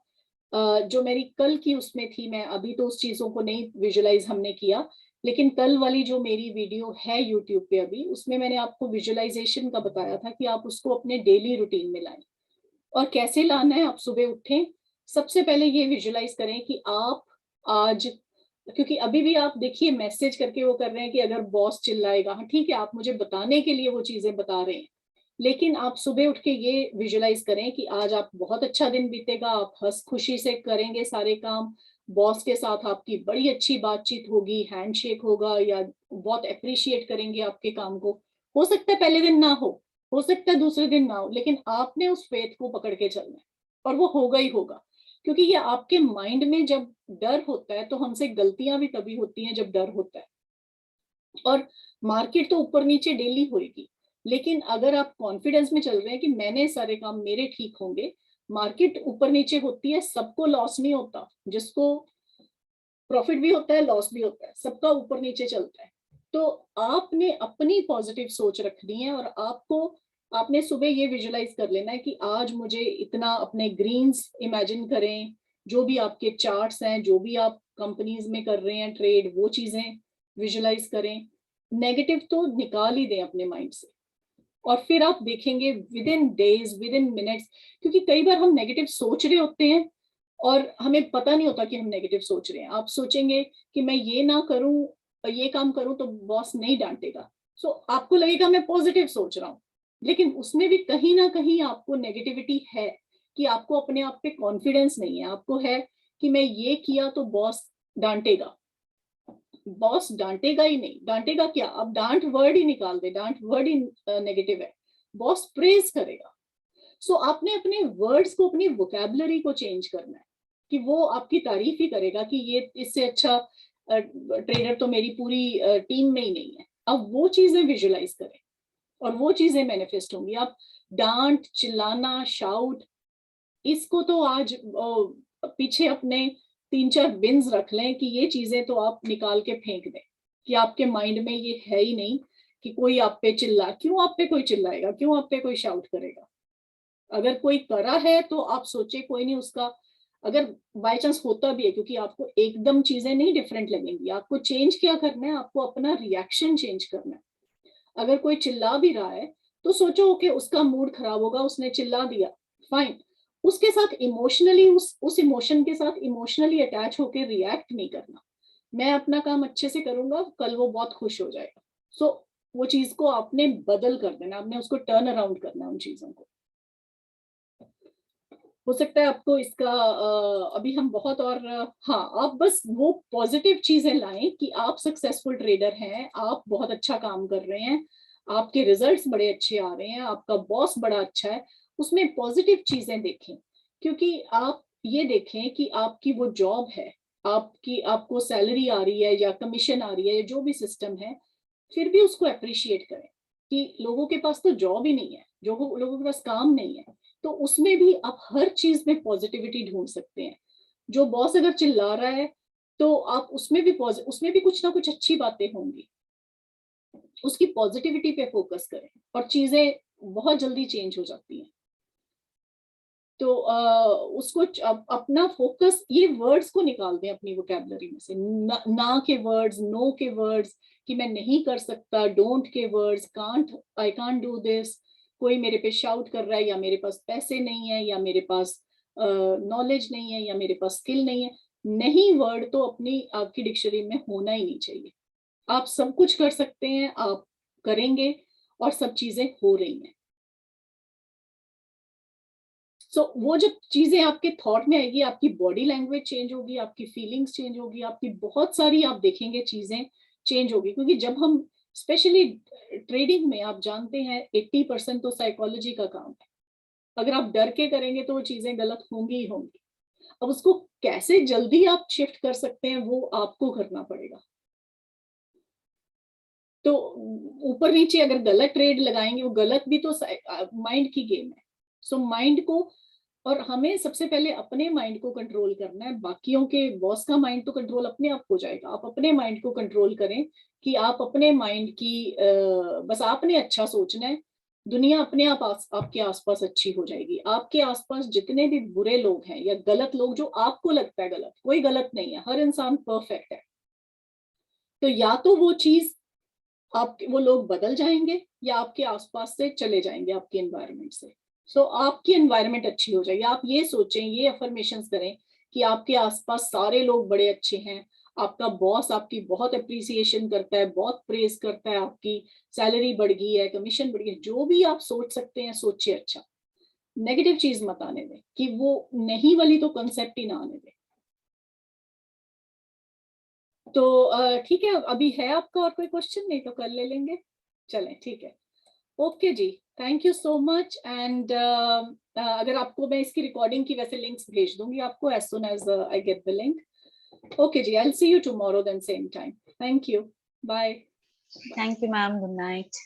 जो मेरी कल की उसमें थी, मैं अभी तो उस चीजों को नहीं विजुलाइज हमने किया, लेकिन कल वाली जो मेरी वीडियो है यूट्यूब पे अभी, उसमें मैंने आपको विजुअलाइजेशन का बताया था कि आप उसको अपने डेली रूटीन में लाएं। और कैसे लाना है, आप सुबह उठें, सबसे पहले ये विजुलाइज करें कि आप आज, क्योंकि अभी भी आप देखिए मैसेज करके वो कर रहे हैं कि अगर बॉस चिल्लाएगा, हाँ ठीक है आप मुझे बताने के लिए वो चीजें बता रहे हैं, लेकिन आप सुबह उठ के ये विजुलाइज करें कि आज आप बहुत अच्छा दिन बीतेगा, आप हंस खुशी से करेंगे सारे काम, बॉस के साथ आपकी बड़ी अच्छी बातचीत होगी, हैंडशेक होगा, या बहुत अप्रिशिएट करेंगे आपके काम को। हो सकता है पहले दिन ना हो सकता है दूसरे दिन ना हो, लेकिन आपने उस फेथ को पकड़ के चलना है, और वो होगा ही होगा। क्योंकि ये आपके माइंड में जब डर होता है, तो हमसे गलतियां भी तभी होती हैं जब डर होता है। और मार्केट तो ऊपर नीचे डेली होएगी, लेकिन अगर आप कॉन्फिडेंस में चल रहे हैं कि मैंने सारे काम मेरे ठीक होंगे, मार्केट ऊपर नीचे होती है, सबको लॉस नहीं होता, जिसको प्रॉफिट भी होता है लॉस भी होता है, सबका ऊपर नीचे चलता है। तो आपने अपनी पॉजिटिव सोच रखनी है, और आपको, आपने सुबह ये विजुलाइज कर लेना है कि आज मुझे इतना, अपने ग्रीन्स इमेजिन करें, जो भी आपके चार्ट्स हैं, जो भी आप कंपनीज में कर रहे हैं ट्रेड, वो चीजें विजुलाइज करें। नेगेटिव तो निकाल ही दें अपने माइंड से, और फिर आप देखेंगे with in days, with in minutes, क्योंकि कई बार हम नेगेटिव सोच रहे होते हैं और हमें पता नहीं होता कि हम नेगेटिव सोच रहे हैं। आप सोचेंगे कि मैं ये ना करूं, ये काम करूं तो बॉस नहीं डांटेगा, सो आपको लगेगा मैं पॉजिटिव सोच रहा हूं, लेकिन उसमें भी कहीं ना कहीं आपको नेगेटिविटी है, कि आपको अपने आप पे कॉन्फिडेंस नहीं है, आपको है कि मैं ये किया तो बॉस डांटेगा। बॉस डांटेगा ही नहीं, डांटेगा क्या, अब डांट वर्ड ही निकाल दे, डांट वर्ड ही नेगेटिव है, बॉस प्रेज करेगा। सो आपने अपने वर्ड्स को, अपनी वोकैबुलरी को चेंज करना है, कि वो आपकी तारीफ ही करेगा कि ये इससे अच्छा ट्रेडर तो मेरी पूरी टीम में ही नहीं है। अब वो चीजें विजुलाइज करें, और वो चीजें मैनिफेस्ट होंगी। आप डांट, चिल्लाना, शाउट, इसको तो आज पीछे अपने 3-4 बिन्स रख लें, कि ये चीजें तो आप निकाल के फेंक दें, कि आपके माइंड में ये है ही नहीं कि कोई आप पे चिल्ला, क्यों आप पे कोई चिल्लाएगा, क्यों आप पे कोई शाउट करेगा। अगर कोई करा है तो आप सोचे कोई नहीं, उसका अगर बाय चांस होता भी है, क्योंकि आपको एकदम चीजें नहीं डिफरेंट लगेंगी, आपको चेंज क्या करना है, आपको अपना रिएक्शन चेंज करना है। अगर कोई चिल्ला भी रहा है तो सोचो ओके उसका मूड खराब होगा, उसने चिल्ला दिया, फाइन, उसके साथ इमोशनली उस इमोशन के साथ इमोशनली अटैच होकर रिएक्ट नहीं करना। मैं अपना काम अच्छे से करूंगा, कल वो बहुत खुश हो जाएगा। सो वो चीज को आपने बदल कर देना, आपने उसको टर्न अराउंड करना उन चीजों को। हो सकता है आपको इसका अभी हम बहुत और हाँ, आप बस वो पॉजिटिव चीजें लाएं कि आप सक्सेसफुल ट्रेडर हैं, आप बहुत अच्छा काम कर रहे हैं, आपके रिजल्ट्स बड़े अच्छे आ रहे हैं, आपका बॉस बड़ा अच्छा है, उसमें पॉजिटिव चीजें देखें। क्योंकि आप ये देखें कि आपकी वो जॉब है, आपको सैलरी आ रही है या कमीशन आ रही है या जो भी सिस्टम है, फिर भी उसको अप्रिशिएट करें कि लोगों के पास तो जॉब ही नहीं है, लोगों के पास काम नहीं है, तो उसमें भी आप हर चीज में पॉजिटिविटी ढूंढ सकते हैं। जो बॉस अगर चिल्ला रहा है तो आप उसमें भी कुछ ना कुछ अच्छी बातें होंगी, उसकी पॉजिटिविटी पे फोकस करें और चीजें बहुत जल्दी चेंज हो जाती हैं। तो उसको अपना फोकस, ये वर्ड्स को निकाल दें अपनी वोकैबुलरी में से, ना के वर्ड्स, नो के वर्ड्स, कि मैं नहीं कर सकता, डोंट के words, can't, I can't do this, कोई मेरे पे शाउट कर रहा है, या मेरे पास पैसे नहीं है, या मेरे पास नॉलेज नहीं है, या मेरे पास स्किल नहीं है। नहीं वर्ड तो अपनी आपकी डिक्शनरी में होना ही नहीं चाहिए। आप सब कुछ कर सकते हैं, आप करेंगे और सब चीजें हो रही हैं। वो जब चीजें आपके थॉट में आएगी, आपकी बॉडी लैंग्वेज चेंज होगी, आपकी फीलिंग्स चेंज होगी, आपकी बहुत सारी आप देखेंगे चीजें चेंज होगी। क्योंकि जब हम स्पेशली ट्रेडिंग में, आप जानते हैं 80% तो साइकोलॉजी का काम है। अगर आप डर के करेंगे तो वो चीजें गलत होंगी ही होंगी। अब उसको कैसे जल्दी आप शिफ्ट कर सकते हैं वो आपको करना पड़ेगा। तो ऊपर नीचे अगर गलत ट्रेड लगाएंगे, वो गलत भी तो माइंड की गेम है। सो माइंड को, और हमें सबसे पहले अपने माइंड को कंट्रोल करना है। बाकियों के बॉस का माइंड तो कंट्रोल अपने आप हो जाएगा, आप अपने माइंड को कंट्रोल करें कि आप अपने माइंड की बस आपने अच्छा सोचना है, दुनिया अपने आप आपके आसपास अच्छी हो जाएगी। आपके आसपास जितने भी बुरे लोग हैं या गलत लोग, जो आपको लगता है गलत, कोई गलत नहीं है, हर इंसान परफेक्ट है। तो या तो वो चीज वो लोग बदल जाएंगे या आपके आसपास से चले जाएंगे, आपके एनवायरनमेंट से। आपकी एनवायरनमेंट अच्छी हो जाएगी। आप ये सोचें, ये अफर्मेशंस करें कि आपके आसपास सारे लोग बड़े अच्छे हैं, आपका बॉस आपकी बहुत अप्रिसिएशन करता है, बहुत प्रेज करता है, आपकी सैलरी बढ़ गई है, कमीशन बढ़ गई है, जो भी आप सोच सकते हैं सोचिए अच्छा। नेगेटिव चीज मत आने दें, कि वो नहीं वाली तो कंसेप्ट ही ना आने दें। तो ठीक है, अभी है आपका और कोई क्वेश्चन? नहीं तो कल ले लेंगे। चलें, ठीक है, ओके जी, thank you so much. And अगर आपको, मैं इसकी रिकॉर्डिंग की वैसे लिंक्स भेज दूंगी आपको as soon as I get the link. Okay जी, I will see you tomorrow then same time. Thank you, bye. Thank you ma'am, good night.